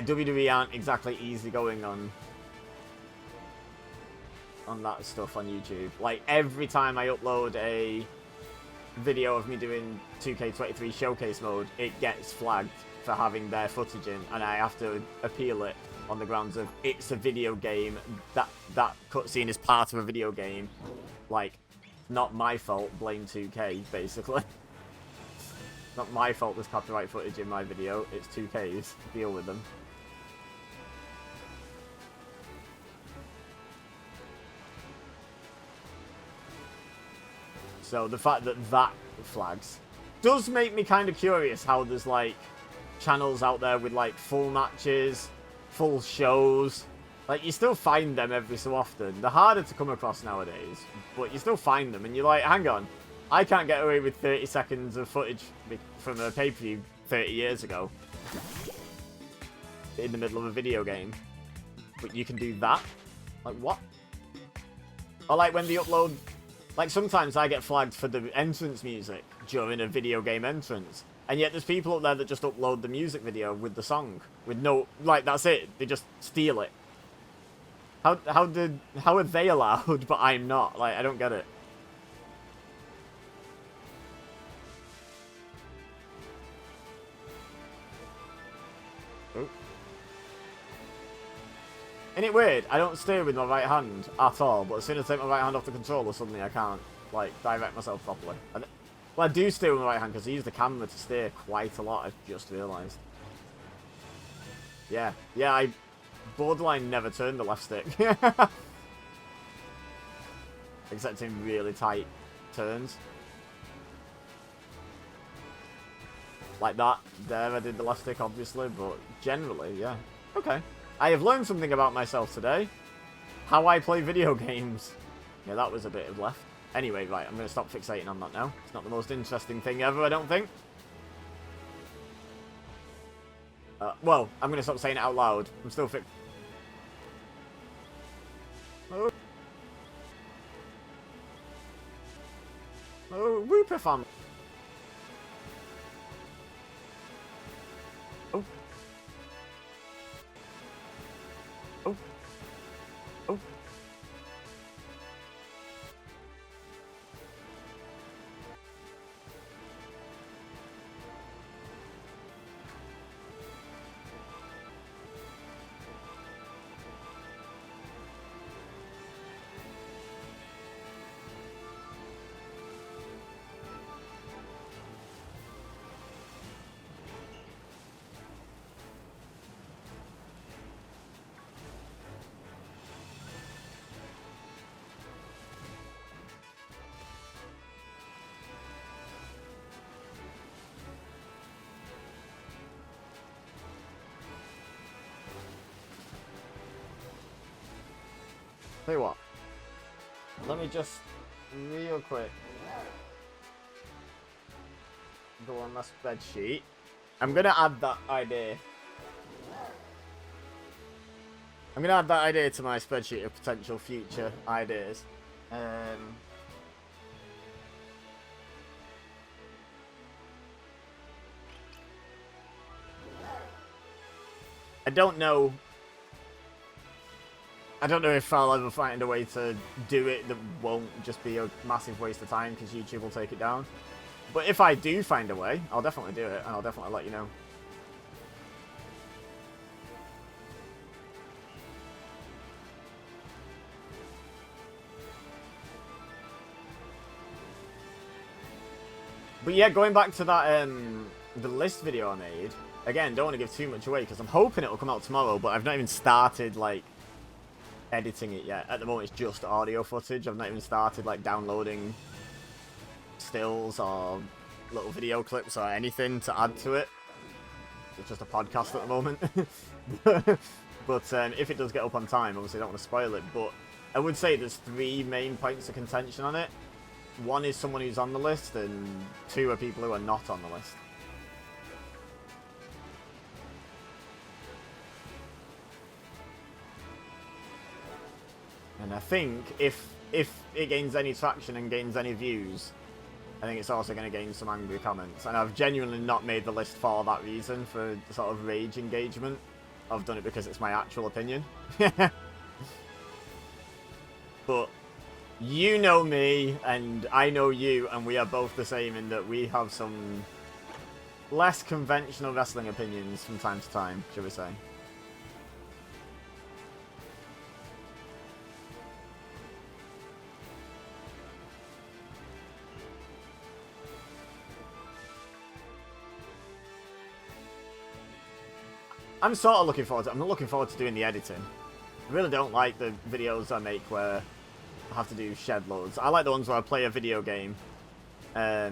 WWE aren't exactly easygoing on that stuff on YouTube. Like, every time I upload a video of me doing 2K23 showcase mode, it gets flagged for having their footage in, and I have to appeal it on the grounds of it's a video game, that cutscene is part of a video game. Like, not my fault, blame 2K, basically. Not my fault there's copyright footage in my video, it's 2K's, deal with them. So the fact that flags does make me kind of curious how there's, like, channels out there with, like, full matches, full shows. Like, you still find them every so often. They're harder to come across nowadays, but you still find them, and you're like, hang on, I can't get away with 30 seconds of footage from a pay-per-view 30 years ago in the middle of a video game, but you can do that? Like, what? Or, like, when they upload... Like, sometimes I get flagged for the entrance music during a video game entrance. And yet there's people up there that just upload the music video with the song. With no... Like, that's it. They just steal it. How are they allowed, but I'm not? Like, I don't get it. Oh. Isn't it weird? I don't steer with my right hand at all, but as soon as I take my right hand off the controller, suddenly I can't, like, direct myself properly. Well, I do steer with my right hand because I use the camera to steer quite a lot, I've just realised. Yeah, I borderline never turn the left stick. Except in really tight turns. Like that. There I did the left stick, obviously, but generally, yeah. Okay. I have learned something about myself today. How I play video games. Yeah, that was a bit of left. Anyway, right, I'm going to stop fixating on that now. It's not the most interesting thing ever, I don't think. Well, I'm going to stop saying it out loud. I'm still Oh. Oh, Whooper fan. Oh. Oh. Oh. Tell you what, let me just real quick go on my spreadsheet. I'm gonna add that idea. I'm gonna add that idea to my spreadsheet of potential future ideas. I don't know. I don't know if I'll ever find a way to do it that won't just be a massive waste of time because YouTube will take it down. But if I do find a way, I'll definitely do it and I'll definitely let you know. But yeah, going back to that, the list video I made, again, don't want to give too much away because I'm hoping it'll come out tomorrow, but I've not even started, like, editing it yet. At the moment it's just audio footage. I've not even started like downloading stills or little video clips or anything to add to it. it's just a podcast at the moment. But if it does get up on time, obviously I don't want to spoil it, but I would say there's 3 main points of contention on it. 1 is someone who's on the list, and 2 are people who are not on the list. And I think if it gains any traction and gains any views, I think it's also going to gain some angry comments. And I've genuinely not made the list for that reason, for sort of rage engagement. I've done it because it's my actual opinion. But you know me, and I know you, and we are both the same in that we have some less conventional wrestling opinions from time to time, shall we say. I'm sort of looking forward to it. I'm not looking forward to doing the editing. I really don't like the videos I make where I have to do shed loads. I like the ones where I play a video game for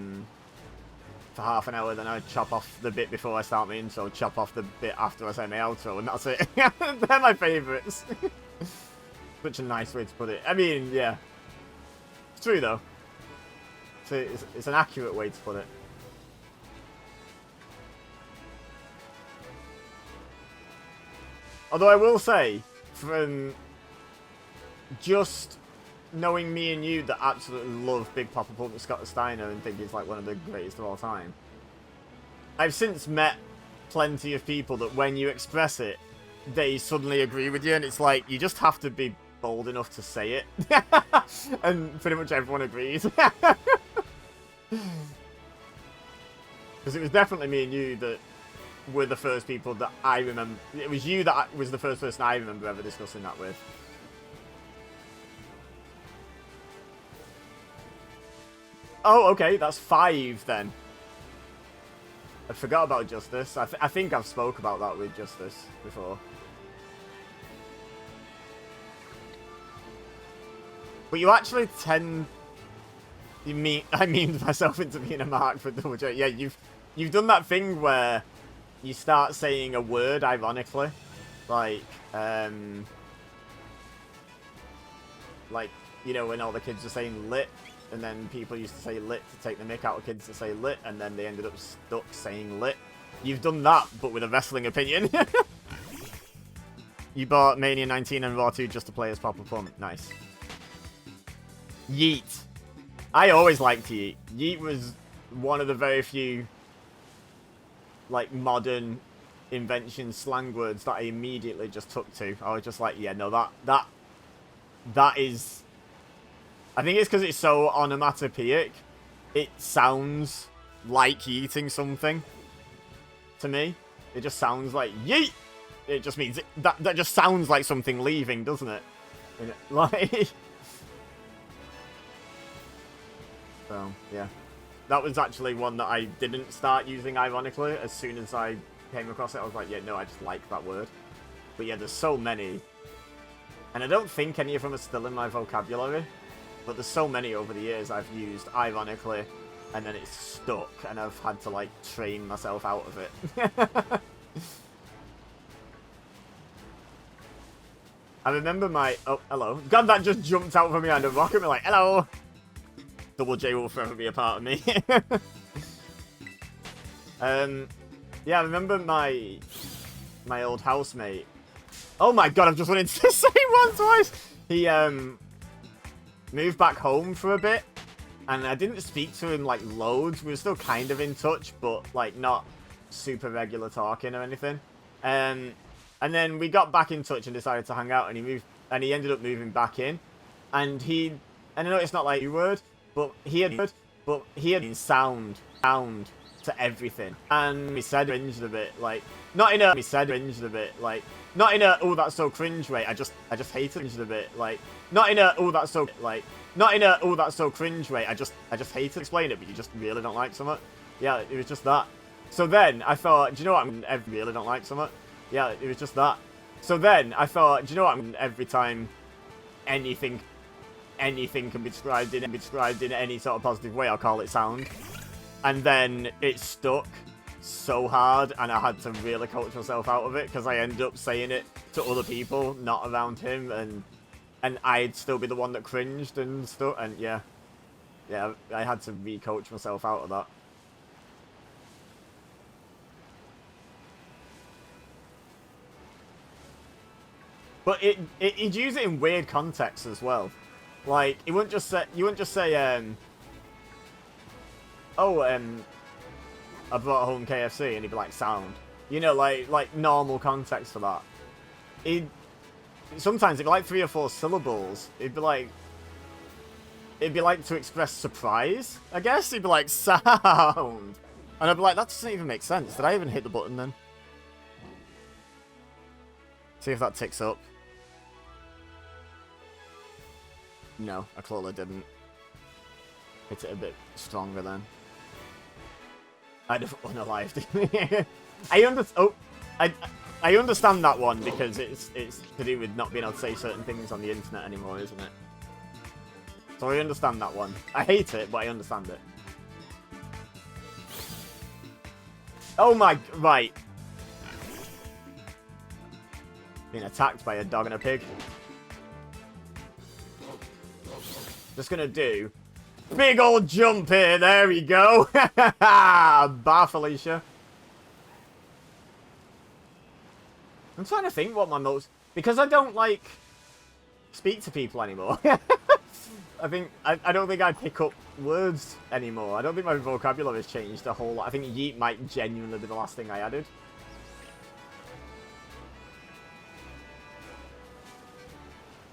half an hour, then I chop off the bit before I start my intro, chop off the bit after I say my outro, and that's it. They're my favourites. Such a nice way to put it. I mean, yeah. It's true, though. It's an accurate way to put it. Although I will say, from just knowing me and you that absolutely love Big Papa Pump Scott Steiner and think he's like one of the greatest of all time, I've since met plenty of people that when you express it, they suddenly agree with you, and it's like, you just have to be bold enough to say it. And pretty much everyone agrees. Because it was definitely me and you that were the first people that I remember. It was you that was the first person I remember ever discussing that with. Oh, okay, that's 5 then. I forgot about Justice. I think I've spoke about that with Justice before. But you actually tend... I memed myself into being a mark for Double J. Yeah, you've done that thing where you start saying a word ironically, like you know, when all the kids are saying lit, and then people used to say lit to take the mick out of kids to say lit, and then they ended up stuck saying lit. You've done that, but with a wrestling opinion. You bought Mania 19 and Raw 2 just to play as Papa Pump. Nice. Yeet. I always liked Yeet. Yeet was one of the very few like modern invention slang words that I immediately just took to. I was just like, yeah, no, that is... I think it's because it's so onomatopoeic. It sounds like eating something to me. It just sounds like yeet. It just means that just sounds like something leaving, doesn't it? Like... So, yeah. That was actually one that I didn't start using ironically. As soon as I came across it, I was like, yeah, no, I just like that word. But yeah, there's so many. And I don't think any of them are still in my vocabulary. But there's so many over the years I've used ironically, and then it's stuck, and I've had to, like, train myself out of it. I remember my... Oh, hello. God, that just jumped out from behind a rock at me like, hello! Double J will forever be a part of me. Yeah, I remember my old housemate. Oh my god, I've just run into the same one twice! He, moved back home for a bit, and I didn't speak to him, like, loads. We were still kind of in touch, but, like, not super regular talking or anything. And then we got back in touch and decided to hang out, and he ended up moving back in. And and I know it's not like a word, but he had sound to everything. And he said cringed a bit, like, not in a oh that's so cringe way. I just hate it a bit, like, not in a oh that's so cringe way. I just hate to explain it, but you just really don't like something. Yeah, it was just that. So then I thought, do you know what? I really don't like something. Yeah, it was just that. So then I thought, do you know what? Every time anything can be described in any sort of positive way, I'll call it sound. And then it stuck. so hard, and I had to really coach myself out of it, because I ended up saying it to other people, not around him, and I'd still be the one that cringed and stuff, and yeah. Yeah, I had to re-coach myself out of that. But he'd use it in weird contexts as well. Like, you wouldn't just say, oh, I brought home KFC, and he'd be like, sound. You know, like normal context for that. Sometimes it'd be like 3 or 4 syllables. It'd be like to express surprise, I guess. He'd be like, sound. And I'd be like, that doesn't even make sense. Did I even hit the button then? See if that ticks up. No, I clearly didn't. Hit it a bit stronger then. I'd have unalived. I understand that one, because it's to do with not being able to say certain things on the internet anymore, isn't it? So I understand that one. I hate it, but I understand it. Oh my... Right. Being attacked by a dog and a pig. Just gonna do... Big old jump here, there we go! Bye, Felicia. I'm trying to think what my most... Because I don't, like, speak to people anymore. I don't think I pick up words anymore. I don't think my vocabulary has changed a whole lot. I think yeet might genuinely be the last thing I added.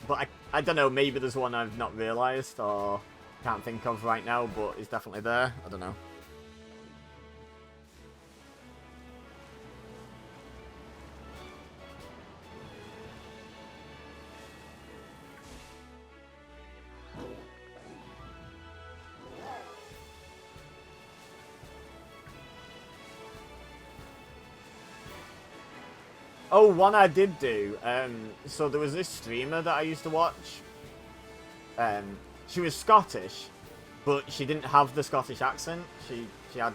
But I don't know, maybe there's one I've not realised or can't think of right now, but it's definitely there. I don't know. Oh, one I did do. So there was this streamer that I used to watch. She was Scottish, but she didn't have the Scottish accent. She had,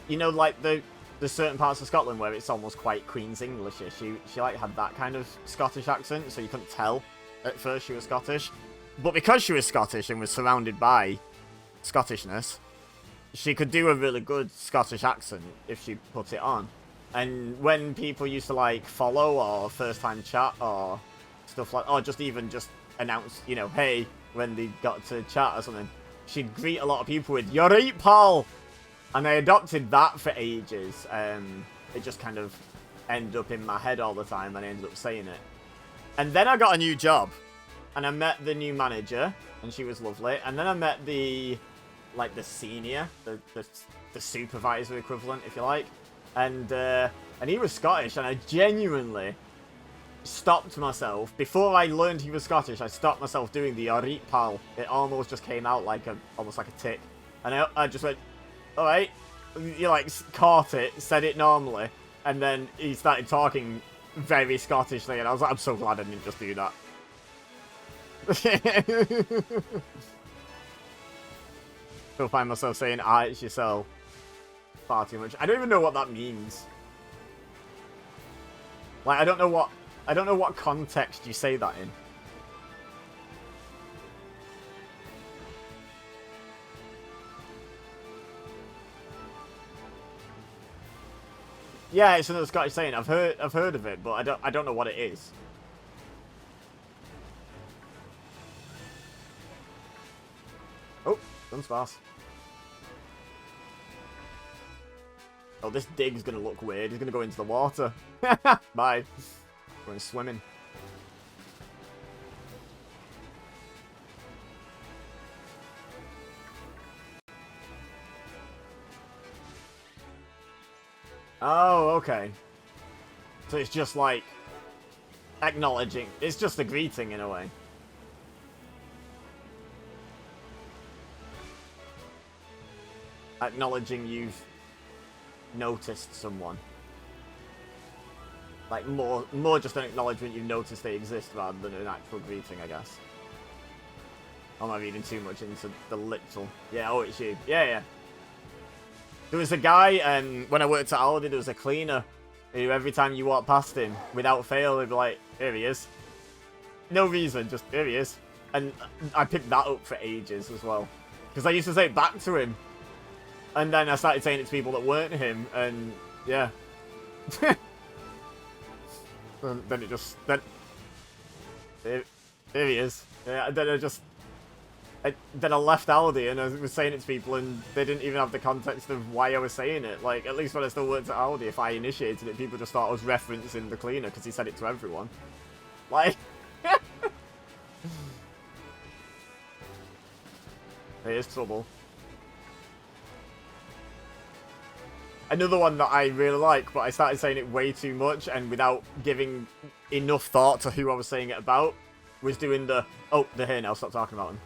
you know, like the certain parts of Scotland where it's almost quite Queen's Englishy. She like had that kind of Scottish accent, so you couldn't tell at first she was Scottish. But because she was Scottish and was surrounded by Scottishness, she could do a really good Scottish accent if she put it on. And when people used to, like, follow or first-time chat or stuff like... Or just even just announce, you know, hey, when they got to chat or something, she'd greet a lot of people with, "You're right, pal!" And I adopted that for ages. It just kind of ended up in my head all the time, and I ended up saying it. And then I got a new job. And I met the new manager, and she was lovely. And then I met the senior, the supervisor equivalent, if you like. And he was Scottish, and I genuinely stopped myself. Before I learned he was Scottish, I stopped myself doing the "alright, pal." It almost just came out like almost like a tick. And I just went, alright. You like caught it, said it normally, and then he started talking very Scottishly, and I was like, I'm so glad I didn't just do that. Still find myself saying "it's yourself" far too much. I don't even know what that means. Like, I don't know what context you say that in. Yeah, it's another Scottish saying. I've heard of it, but I don't know what it is. Oh, Dunsparce. Oh, this dig's gonna look weird. He's gonna go into the water. Bye. Going swimming. Oh, okay. So it's just like acknowledging. It's just a greeting in a way. Acknowledging you've noticed someone. Like more just an acknowledgement you've noticed they exist rather than an actual greeting, I guess. Or am I reading too much into the literal? Yeah, oh, it's you. Yeah, yeah. There was a guy, when I worked at Aldi, there was a cleaner who every time you walk past him, without fail, he'd be like, here he is. No reason, just here he is. And I picked that up for ages as well. Because I used to say it back to him. And then I started saying it to people that weren't him, and yeah. And then it just, here he is. Yeah, then I left Aldi and I was saying it to people and they didn't even have the context of why I was saying it. Like, at least when I still worked at Aldi, if I initiated it, people just thought I was referencing the cleaner because he said it to everyone. Like... Here's trouble. Another one that I really like, but I started saying it way too much and without giving enough thought to who I was saying it about, was doing the, oh, they're here now, stop talking about them.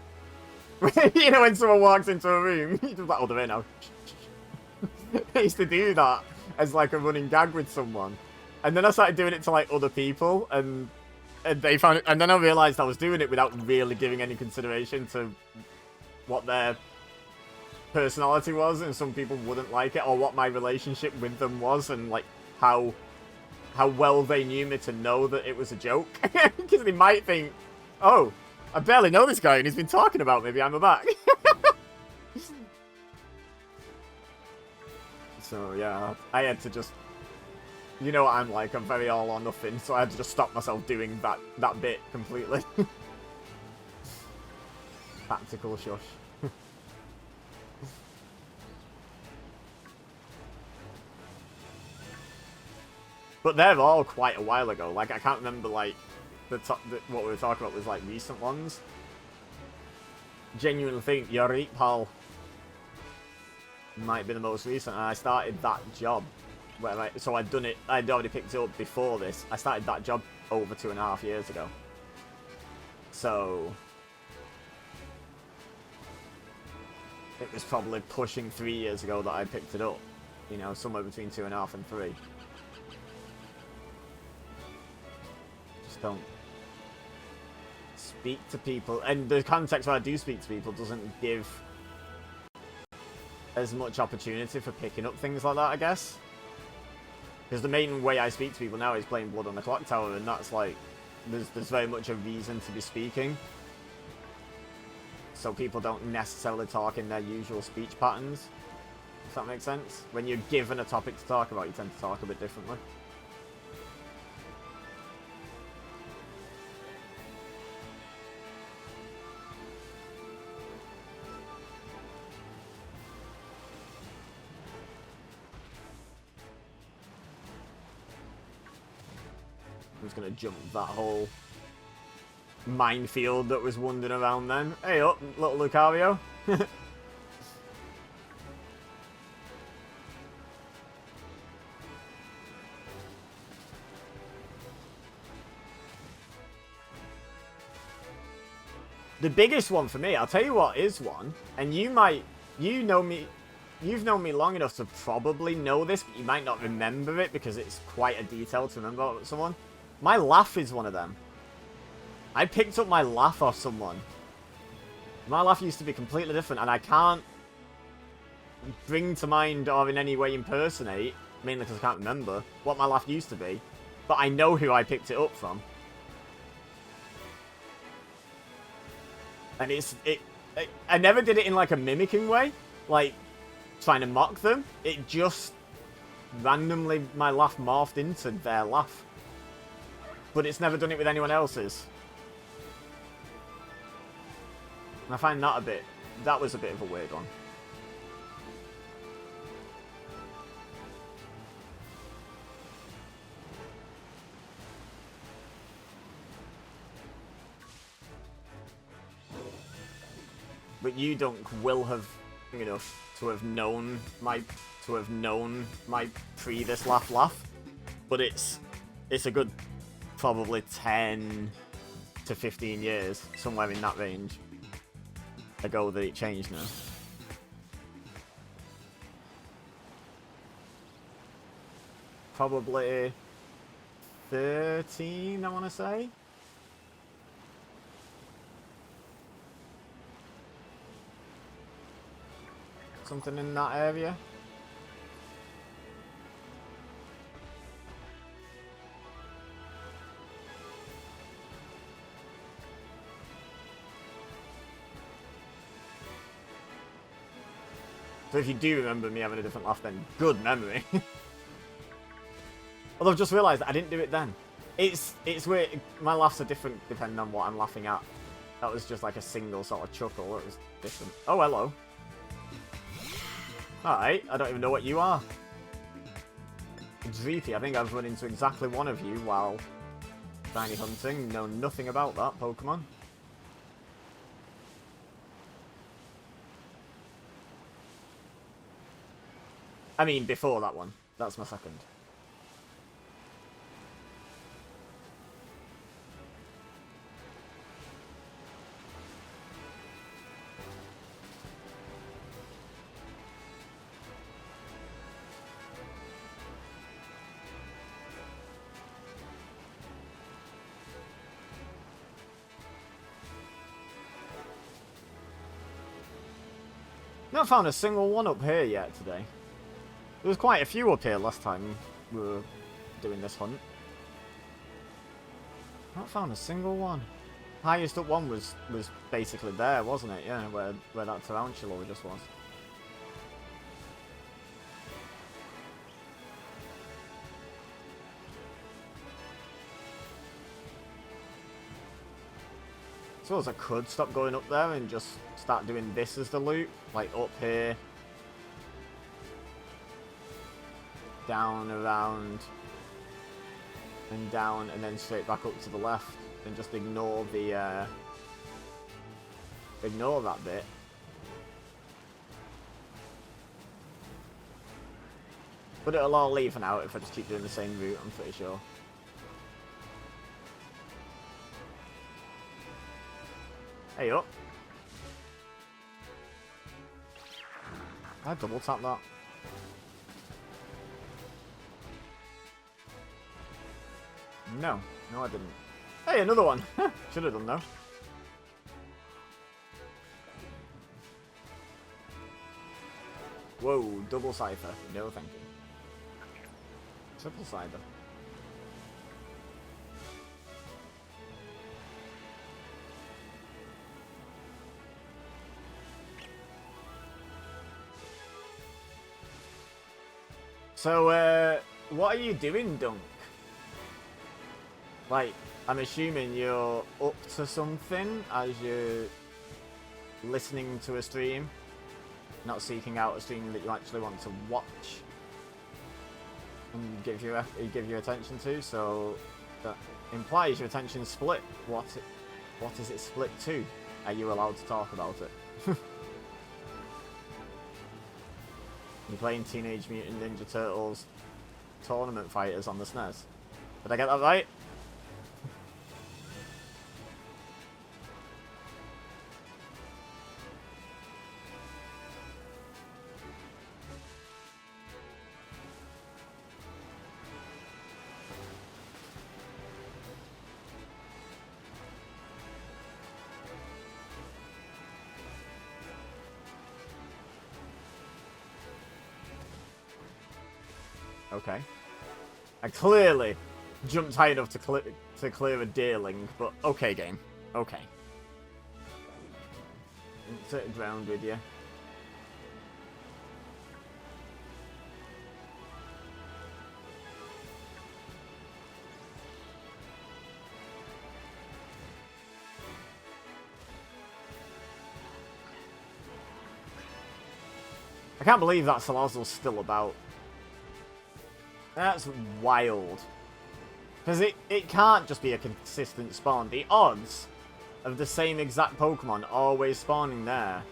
You know, when someone walks into a room, you're just like, oh, they're here now. I used to do that as like a running gag with someone. And then I started doing it to like other people, and they found it, and then I realised I was doing it without really giving any consideration to what their personality was, and some people wouldn't like it, or what my relationship with them was, and like how well they knew me to know that it was a joke. Because they might think, oh, I barely know this guy and he's been talking about me behind my back. So yeah, I had to just, you know what I'm like, I'm very all or nothing, so I had to just stop myself doing that bit completely. Tactical shush. But they're all quite a while ago. Like, I can't remember, like, what we were talking about was, like, recent ones. Genuinely think your Reap Pal might be the most recent. And I started that job. So I'd done it, I'd already picked it up before this. I started that job over 2.5 years ago. So... it was probably pushing 3 years ago that I picked it up. You know, somewhere between 2.5 and 3. Don't speak to people, and the context where I do speak to people doesn't give as much opportunity for picking up things like that, I guess. Because the main way I speak to people now is playing Blood on the Clock Tower, and that's like, there's very much a reason to be speaking. So people don't necessarily talk in their usual speech patterns, if that makes sense. When you're given a topic to talk about, you tend to talk a bit differently. I'm just going to jump that whole minefield that was wandering around then. Hey up, little Lucario. The biggest one for me, I'll tell you what is one, and you've known me long enough to probably know this, but you might not remember it because it's quite a detail to remember about someone. My laugh is one of them. I picked up my laugh off someone. My laugh used to be completely different, and I can't bring to mind or in any way impersonate, mainly because I can't remember, what my laugh used to be. But I know who I picked it up from. And I never did it in like a mimicking way, like trying to mock them. It just randomly, my laugh morphed into their laugh. But it's never done it with anyone else's. And I find that was a bit of a weird one. But you, Dunk, will have, you know, to have known my previous laugh. But it's a good probably 10 to 15 years, somewhere in that range, ago that it changed now. Probably 13, I want to say. Something in that area. So if you do remember me having a different laugh, then good memory. Although I've just realised I didn't do it then. It's weird. My laughs are different depending on what I'm laughing at. That was just like a single sort of chuckle. It was different. Oh, hello. Alright, I don't even know what you are. Dreepy, I think I've run into exactly one of you while shiny hunting. Know nothing about that Pokemon. I mean, before that one. That's my second. Not found a single one up here yet today. There was quite a few up here last time we were doing this hunt. Not found a single one. Highest up one was basically there, wasn't it? Yeah, where that tarantula just was. I suppose I could stop going up there and just start doing this as the loop. Like up here. Down, around. And down, and then straight back up to the left. And just ignore the, ignore that bit. But it'll all even out if I just keep doing the same route, I'm pretty sure. Hey up. I double tap that. No, I didn't. Hey, another one. Should have done though. Whoa, double cipher. No, thank you. Triple cipher. So, what are you doing, Dunk? Like, I'm assuming you're up to something as you're listening to a stream, not seeking out a stream that you actually want to watch and give your attention to. So that implies your attention's split. What is it split to? Are you allowed to talk about it? You're playing Teenage Mutant Ninja Turtles Tournament Fighters on the SNES. Did I get that right? Okay. I clearly jumped high enough to clear a deerling, but okay, game. Okay. Insert ground with you. I can't believe that Salazzle's still about. That's wild. Because it can't just be a consistent spawn. The odds of the same exact Pokemon always spawning there,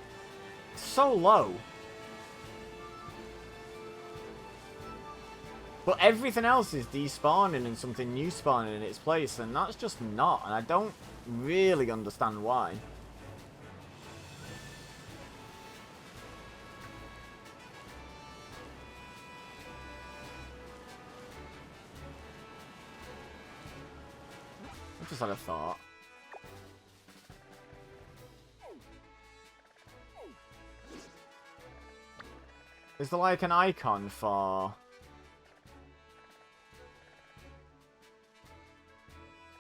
so low. But everything else is despawning and something new spawning in its place, and that's just not, and I don't really understand why. I just had a thought. Is there like an icon for...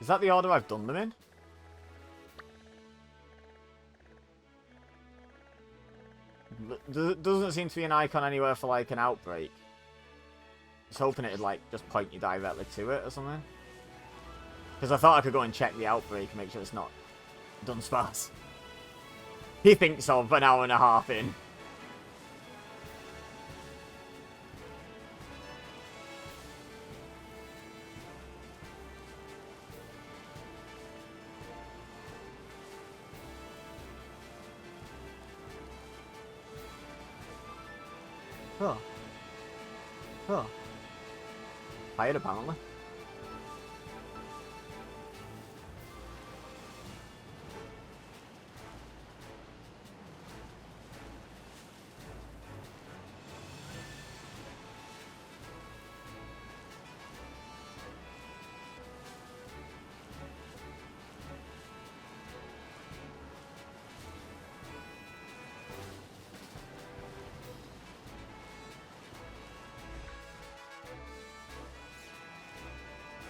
Is that the order I've done them in? doesn't seem to be an icon anywhere for, like, an outbreak. I was hoping it'd, like, just point you directly to it or something. Because I thought I could go and check the outbreak and make sure it's not Dunsparce. He thinks of an hour and a half in. Oh. Oh. Fired, apparently.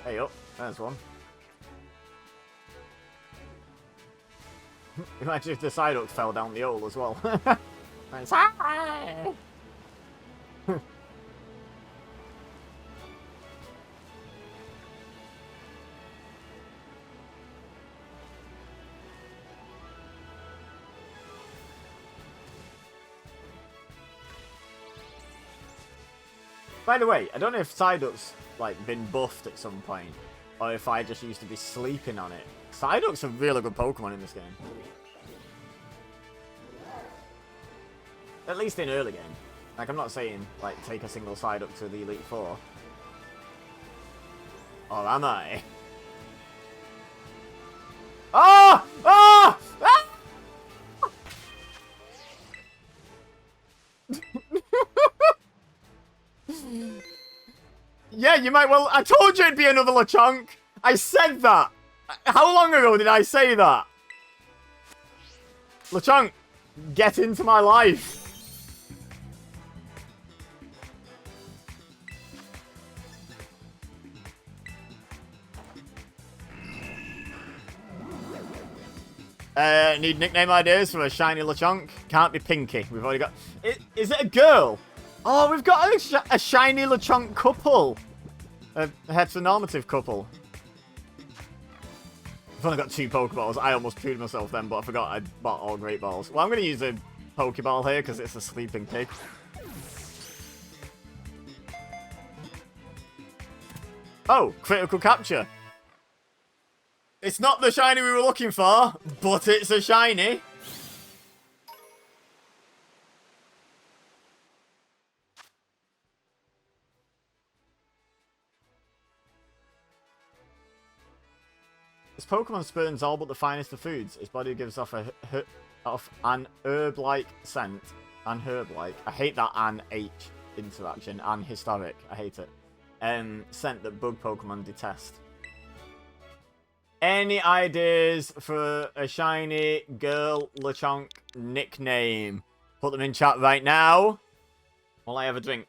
Hey up, there's one. Imagine if the Psyduck fell down the hole as well. By the way, I don't know if Psyduck's like been buffed at some point, or if I just used to be sleeping on it. Psyduck's a really good Pokemon in this game. At least in early game. Like, I'm not saying, like, take a single Psyduck to the Elite Four. Or am I? Oh! Oh! Ah! Yeah, you might well... I told you it'd be another Lechonk! I said that! How long ago did I say that? Lechonk, get into my life! Need nickname ideas for a shiny Lechonk? Can't be Pinky. We've already got... Is it a girl? Oh, we've got a shiny Lechonk couple. A heteronormative couple. I've only got 2 Pokeballs. I almost pooed myself then, but I forgot I bought all Great Balls. Well, I'm going to use a Pokeball here because it's a sleeping pig. Oh, critical capture. It's not the shiny we were looking for, but it's a shiny. This Pokemon spurns all but the finest of foods. Its body gives off an herb-like scent. An herb-like. I hate that an-H interaction. An historic. I hate it. Scent that bug Pokemon detest. Any ideas for a shiny girl Lechonk nickname? Put them in chat right now while I have a drink.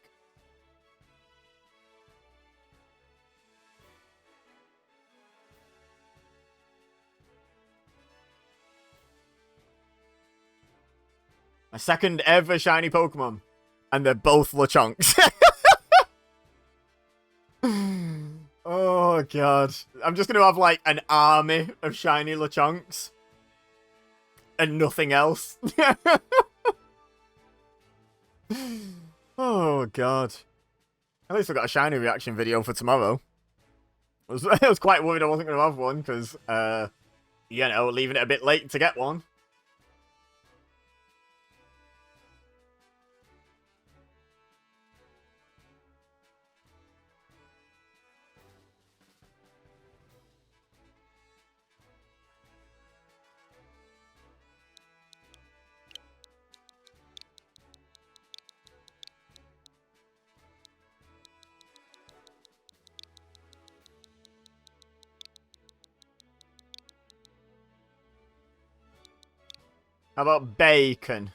My second ever shiny Pokemon. And they're both Lechonks. Oh, God. I'm just going to have, like, an army of shiny Lechonks. And nothing else. Oh, God. At least I got a shiny reaction video for tomorrow. I was quite worried I wasn't going to have one, because, you know, leaving it a bit late to get one. How about bacon?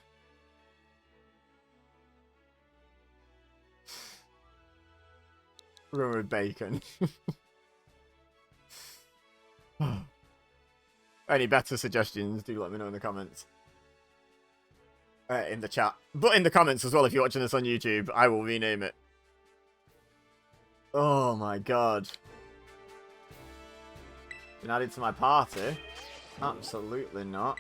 We're going with bacon. Any better suggestions, do let me know in the comments. in the chat. But in the comments as well, if you're watching this on YouTube, I will rename it. Oh my god. Been added to my party? Absolutely not.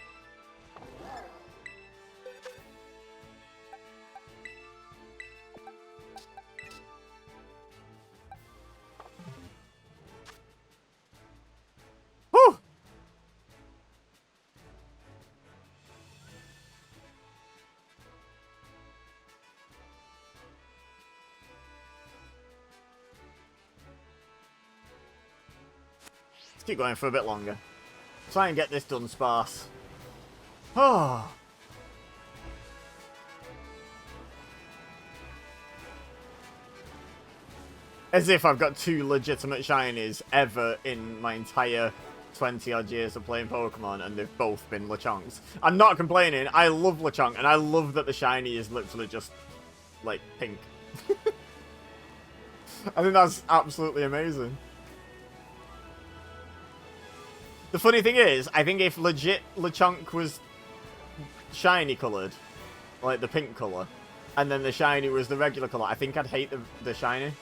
Whew! Let's keep going for a bit longer. Try and get this done, Dunsparce. Oh. As if I've got 2 legitimate shinies ever in my entire 20-odd years of playing Pokemon, and they've both been Lechonks. I'm not complaining. I love Lechonk, and I love that the shiny is literally just, like, pink. I think that's absolutely amazing. The funny thing is, I think if legit Lechonk was shiny coloured, like the pink colour, and then the shiny was the regular colour, I think I'd hate the shiny.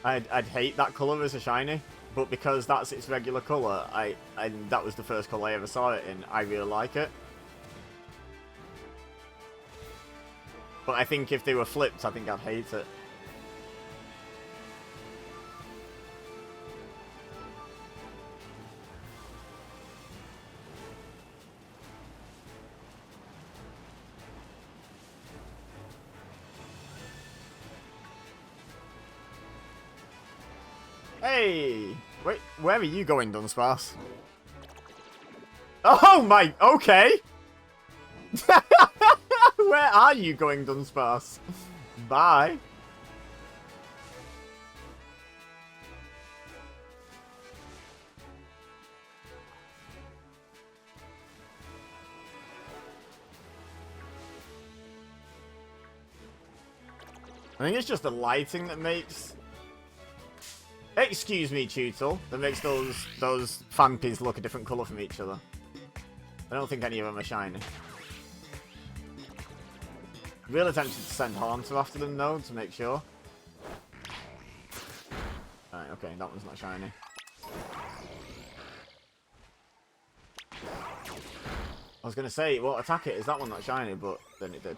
I'd hate that colour as a shiny, but because that's its regular colour, that was the first colour I ever saw it in, I really like it. But I think if they were flipped, I think I'd hate it. Hey! Wait, where are you going, Dunsparce? Oh my... Okay! Where are you going, Dunsparce? Bye. I think it's just the lighting that makes... Excuse me, Tootle. That makes those Phanpies look a different colour from each other. I don't think any of them are shiny. Really tempted to send Haunter after them, though, to make sure. Alright, okay, that one's not shiny. I was going to say, well, attack it. Is that one not shiny? But then it did.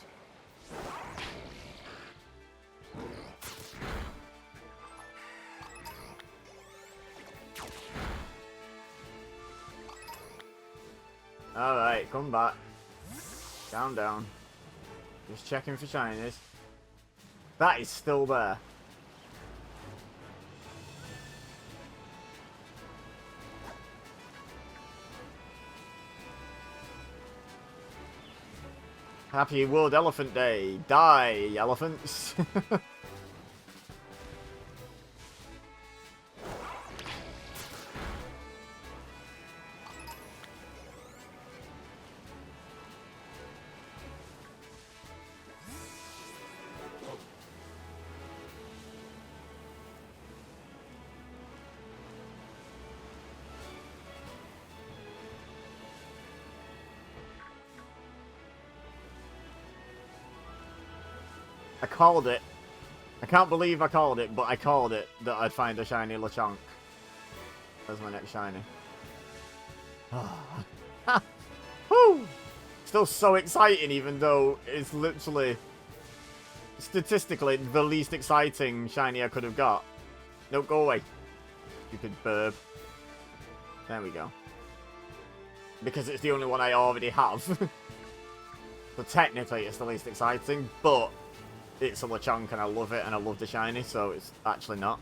Alright, come back. Calm down. Just checking for shinies. That is still there. Happy World Elephant Day. Die, elephants. I called it. I can't believe I called it, but I called it that I'd find a shiny Lechonk as my next shiny. Woo! Still so exciting, even though it's literally, statistically, the least exciting shiny I could have got. No, go away. Stupid burb. There we go. Because it's the only one I already have. So technically it's the least exciting, but it's a Lechonk and I love it and I love the shiny, so it's actually not.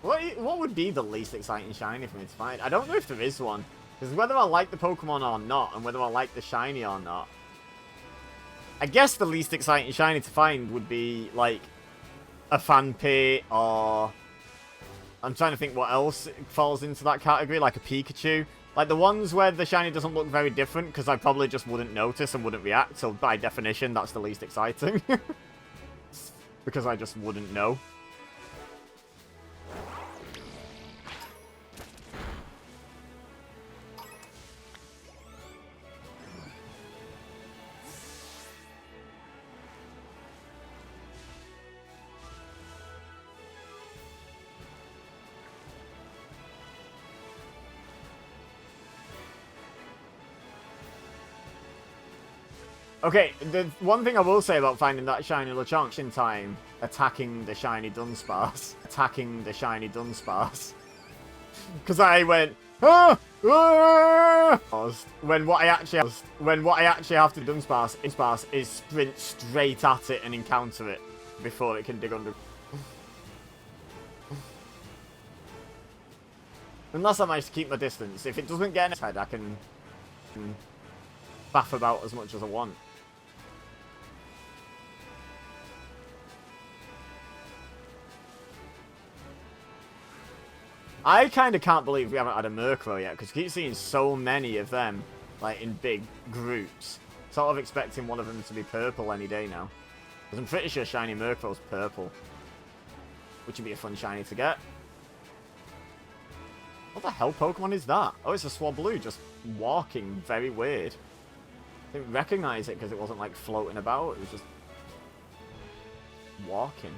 What would be the least exciting shiny for me to find? I don't know if there is one. Because whether I like the Pokemon or not, and whether I like the shiny or not, I guess the least exciting shiny to find would be, like, a Phanpy, or... I'm trying to think what else falls into that category, like a Pikachu. Like, the ones where the shiny doesn't look very different, because I probably just wouldn't notice and wouldn't react, so by definition, that's the least exciting. Because I just wouldn't know. Okay, the one thing I will say about finding that shiny Lechonk in time, attacking the shiny Dunsparce. Attacking the shiny Dunsparce. Because I went, ah! Ah! When what I actually have to do Dunsparce is sprint straight at it and encounter it before it can dig under. Unless I manage to keep my distance. If it doesn't get in its head, I can faff about as much as I want. I kind of can't believe we haven't had a Murkrow yet, because you keep seeing so many of them, like, in big groups. Sort of expecting one of them to be purple any day now. Because I'm pretty sure shiny Murkrow's purple. Which would be a fun shiny to get. What the hell Pokemon is that? Oh, it's a Swablu just walking. Very weird. I didn't recognize it because it wasn't, like, floating about. It was just walking.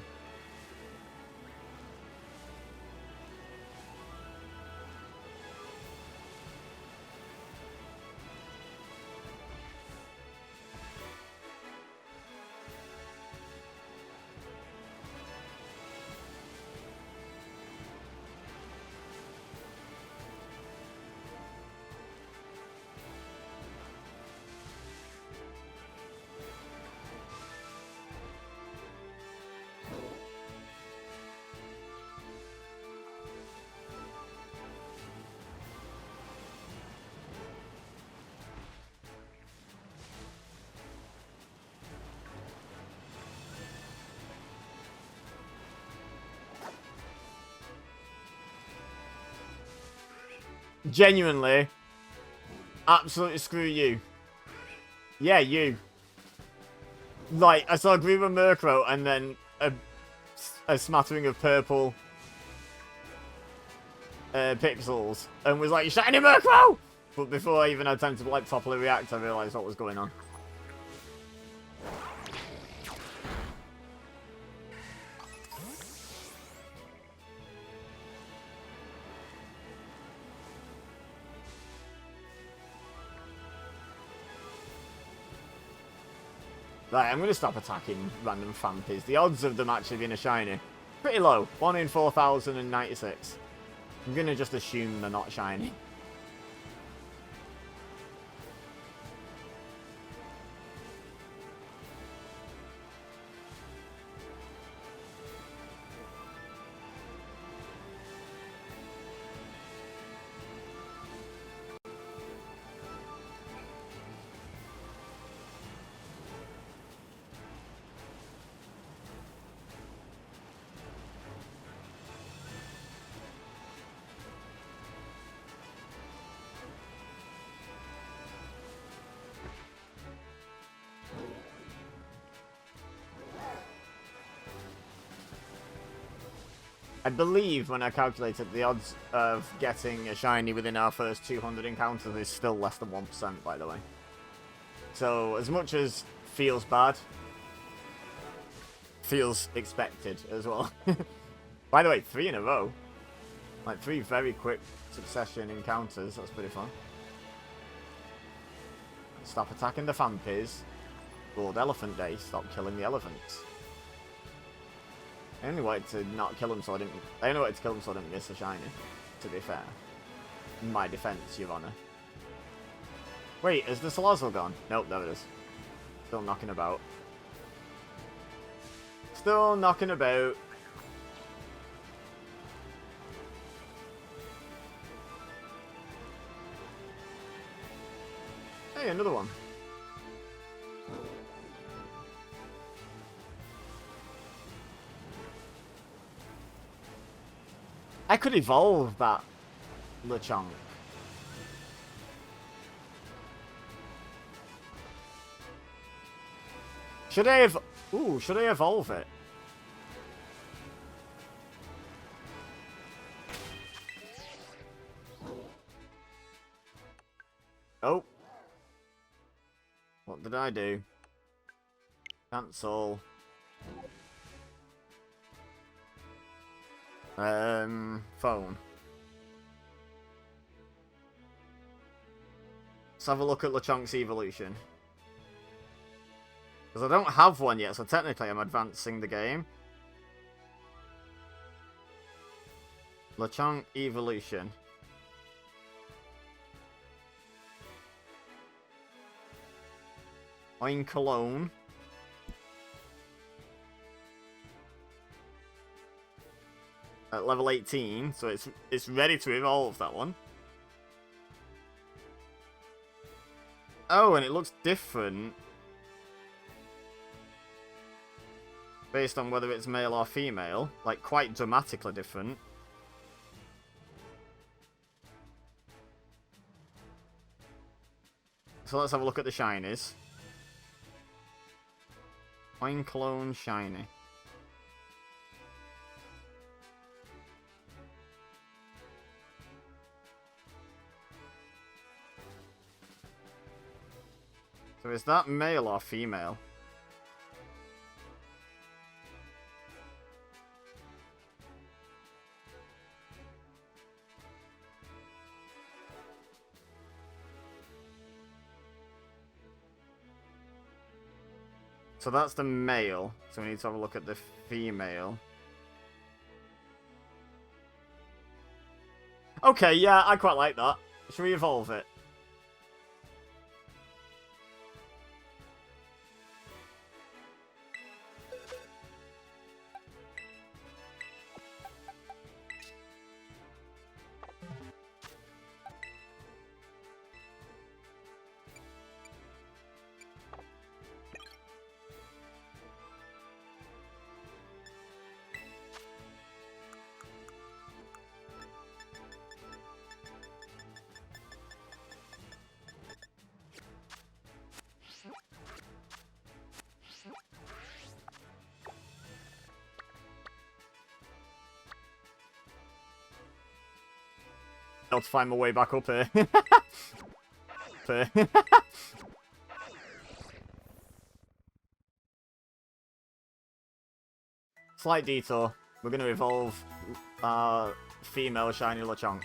Genuinely, absolutely screw you. Yeah, you. Like, I saw a group of Murkrow and then a smattering of purple pixels and was like, shiny Murkrow! But before I even had time to, like, properly react, I realised what was going on. Right, I'm going to stop attacking random Fampies. The odds of them actually being a shiny, pretty low. 1 in 4,096. I'm going to just assume they're not shiny. I believe when I calculated the odds of getting a shiny within our first 200 encounters is still less than 1%, by the way. So, as much as feels bad, feels expected as well. By the way, 3 in a row. Like 3 very quick succession encounters, that's pretty fun. Stop attacking the Fampies. World Elephant Day, stop killing the elephants. I only wanted to not kill him so I didn't... I only wanted to kill him so I didn't miss a shiny, to be fair. In my defense, Your Honor. Wait, is the Salazzle gone? Nope, there it is. Still knocking about. Still knocking about. Hey, another one. I could evolve that Lechonk. Should I should I evolve it? Oh. What did I do? Cancel. Phone. Let's have a look at Lechonk's evolution. Because I don't have one yet, so technically I'm advancing the game. Lechonk Evolution. Oinkologne. At level 18, so it's ready to evolve, that one. Oh, and it looks different. Based on whether it's male or female. Like, quite dramatically different. So let's have a look at the shinies. Oinkologne shiny. So is that male or female? So that's the male. So we need to have a look at the female. Okay, yeah, I quite like that. Should we evolve it? To find my way back up here. Slight detour. We're going to evolve female shiny Lechonk.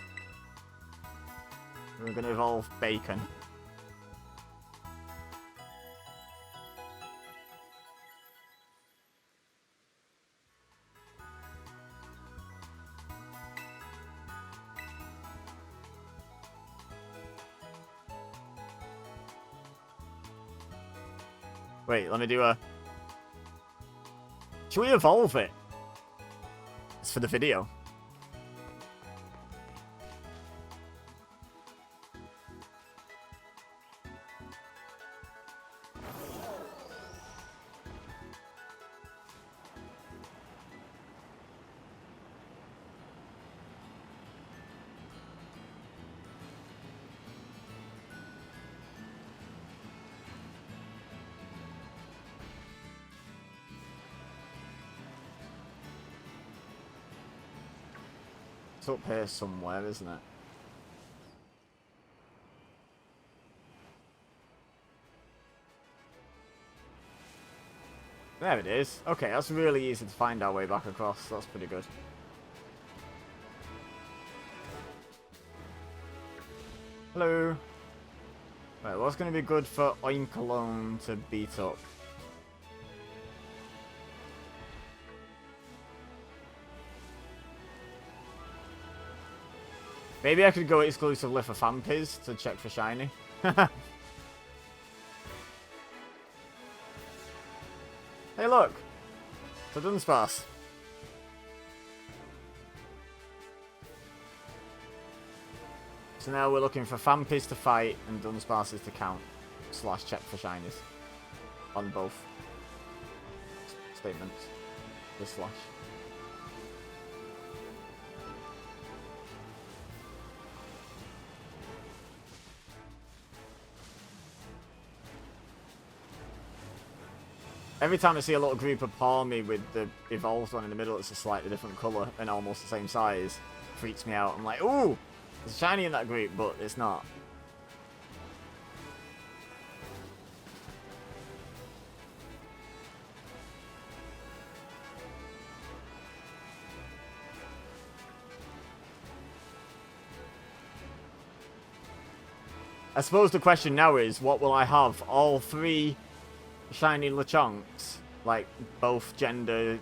We're going to evolve Bacon. Wait, let me do a... Should we evolve it? It's for the video. It's up here somewhere, isn't it? There it is. Okay, that's really easy to find our way back across. That's pretty good. Hello. Right, what's going to be good for Oinkologne to beat up? Maybe I could go exclusively for Fampiz to check for shiny. Hey, look! It's a Dunsparce. So now we're looking for Fampiz to fight and Dunsparces to count. / check for shinies. On both statements. The slash. Every time I see a little group of Palmy with the evolved one in the middle, it's a slightly different colour and almost the same size. Freaks me out. I'm like, ooh, there's shiny in that group, but it's not. I suppose the question now is, what will I have? All three shiny Lechonks, like both gender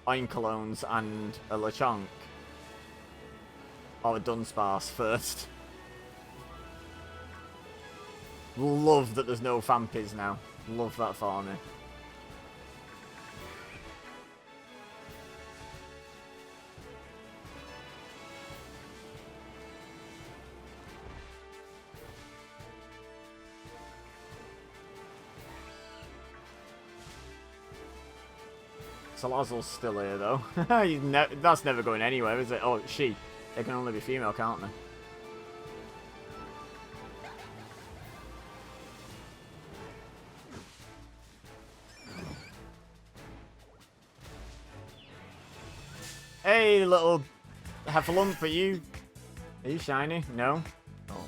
Oinkolones and a Lechonk. Or a Dunsparce first. Love that there's no Fampies now. Love that for me. Salazzle's still here, though. That's never going anywhere, is it? Oh, she. They can only be female, can't they? Hey, little Heffalump, are you shiny? No? Oh.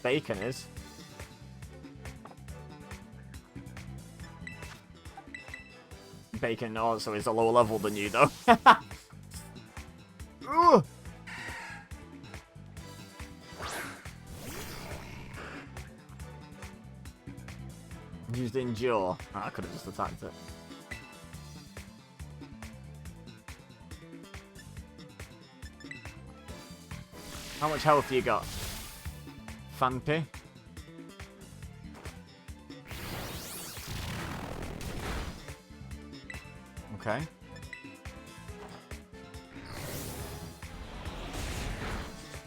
Bacon is. Bacon also is a lower level than you, though. Used Endure. Oh, I could have just attacked it. How much health you got? Fampi? Okay.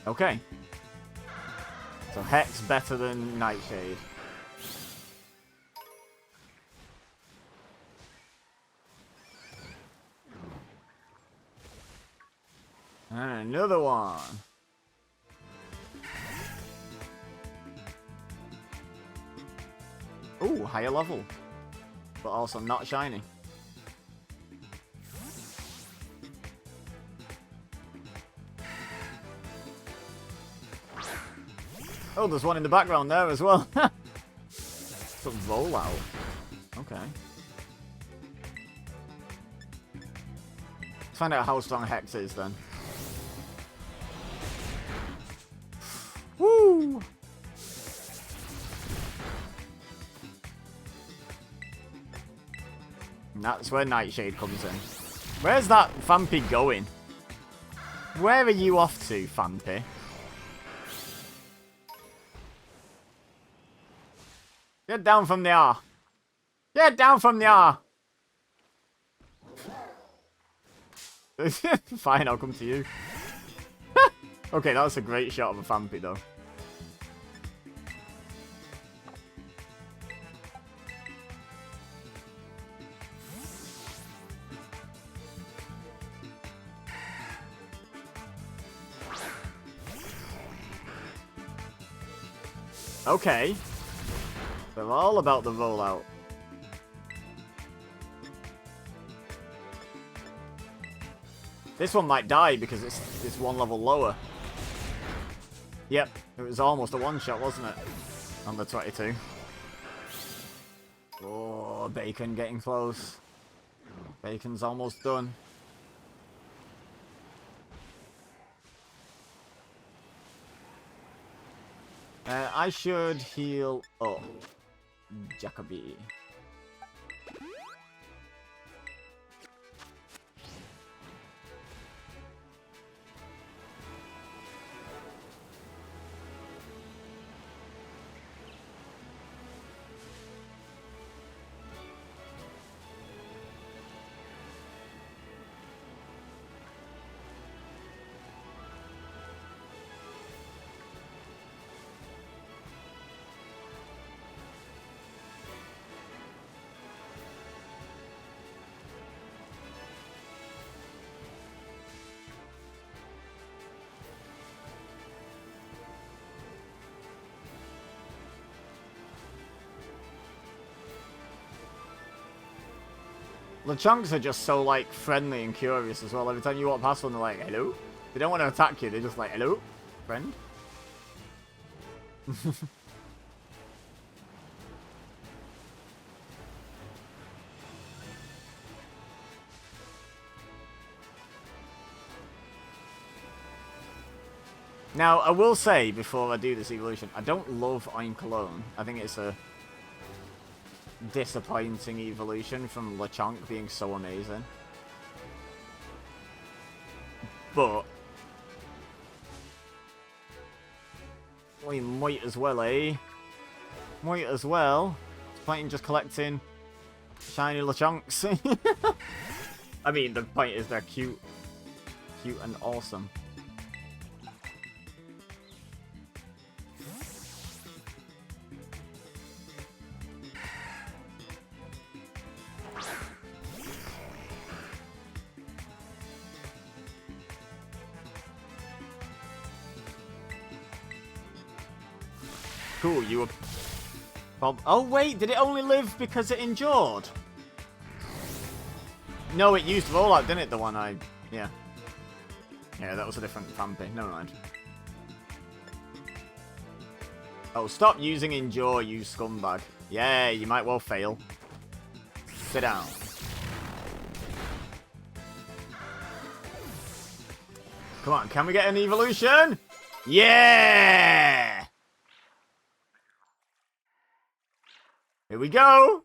Okay. So Hex better than Nightshade. And another one. Ooh, higher level. But also not shiny. Oh, there's one in the background there as well. Some rollout. Okay. Let's find out how strong Hex is then. Woo! And that's where Nightshade comes in. Where's that Fampi going? Where are you off to, Fampi? Get down from there. Get down from there. Fine, I'll come to you. Okay, that's a great shot of a Fampi, though. Okay. They're all about the rollout. This one might die because it's one level lower. Yep, it was almost a one-shot, wasn't it? On the 22. Oh, Bacon getting close. Bacon's almost done. I should heal up. Jacoby. The chunks are just so, like, friendly and curious as well. Every time you walk past one, they're like, hello? They don't want to attack you, they're just like, hello? Friend? Now, I will say, before I do this evolution, I don't love Oinkologne. I think it's a disappointing evolution from Lechonk being so amazing. But we might as well, eh? Might as well. It's point in just collecting shiny Lechonks. I mean, the point is they're cute. Cute and awesome. Cool, you were... Oh, wait, did it only live because it endured? No, it used rollout, didn't it? The one I... Yeah. Yeah, that was a different Vampy. Never mind. Oh, stop using endure, you scumbag. Yeah, you might well fail. Sit down. Come on, can we get an evolution? Yeah! Here we go!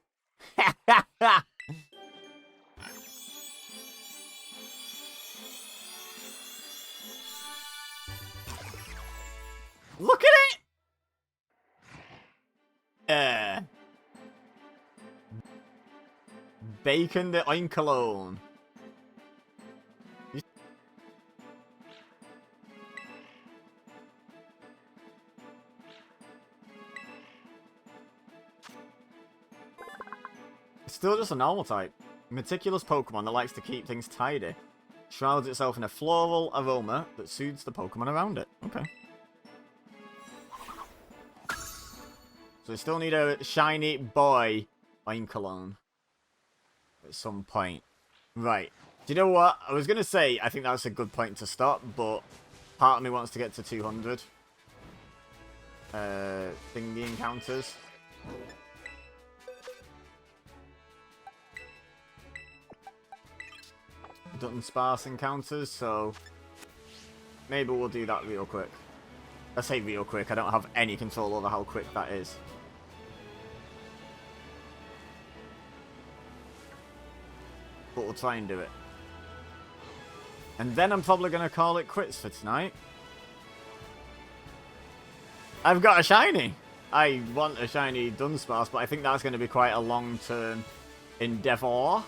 Look at it! Bacon the Oinkalone. Still just a normal type. Meticulous Pokemon that likes to keep things tidy. Shrouds itself in a floral aroma that soothes the Pokemon around it. Okay. So we still need a shiny boy Oinkalone at some point. Right. Do you know what? I was going to say, I think that's a good point to stop, but part of me wants to get to 200. Thingy encounters. Dunsparce encounters, so maybe we'll do that real quick. I say real quick, I don't have any control over how quick that is. But we'll try and do it. And then I'm probably going to call it quits for tonight. I've got a shiny! I want a shiny Dunsparce, but I think that's going to be quite a long-term endeavour.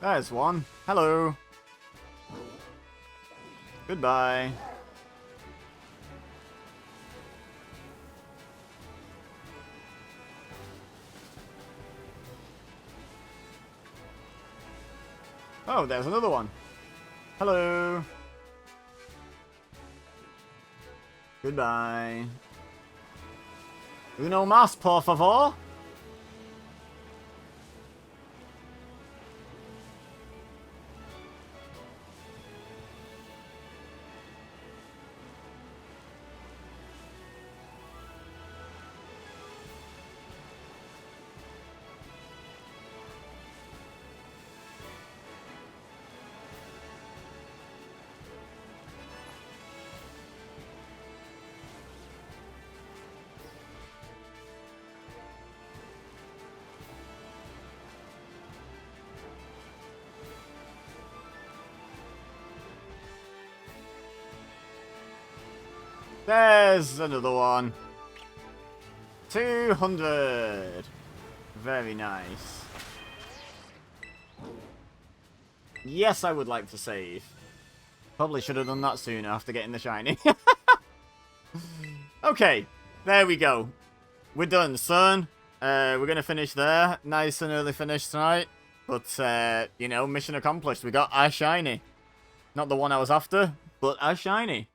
There's one. Hello. Goodbye. Oh, there's another one. Hello. Goodbye. Uno más, por favor. There's another one. 200. Very nice. Yes, I would like to save. Probably should have done that sooner after getting the shiny. Okay, there we go. We're done, son. We're going to finish there. Nice and early finish tonight. But, you know, mission accomplished. We got our shiny. Not the one I was after, but our shiny.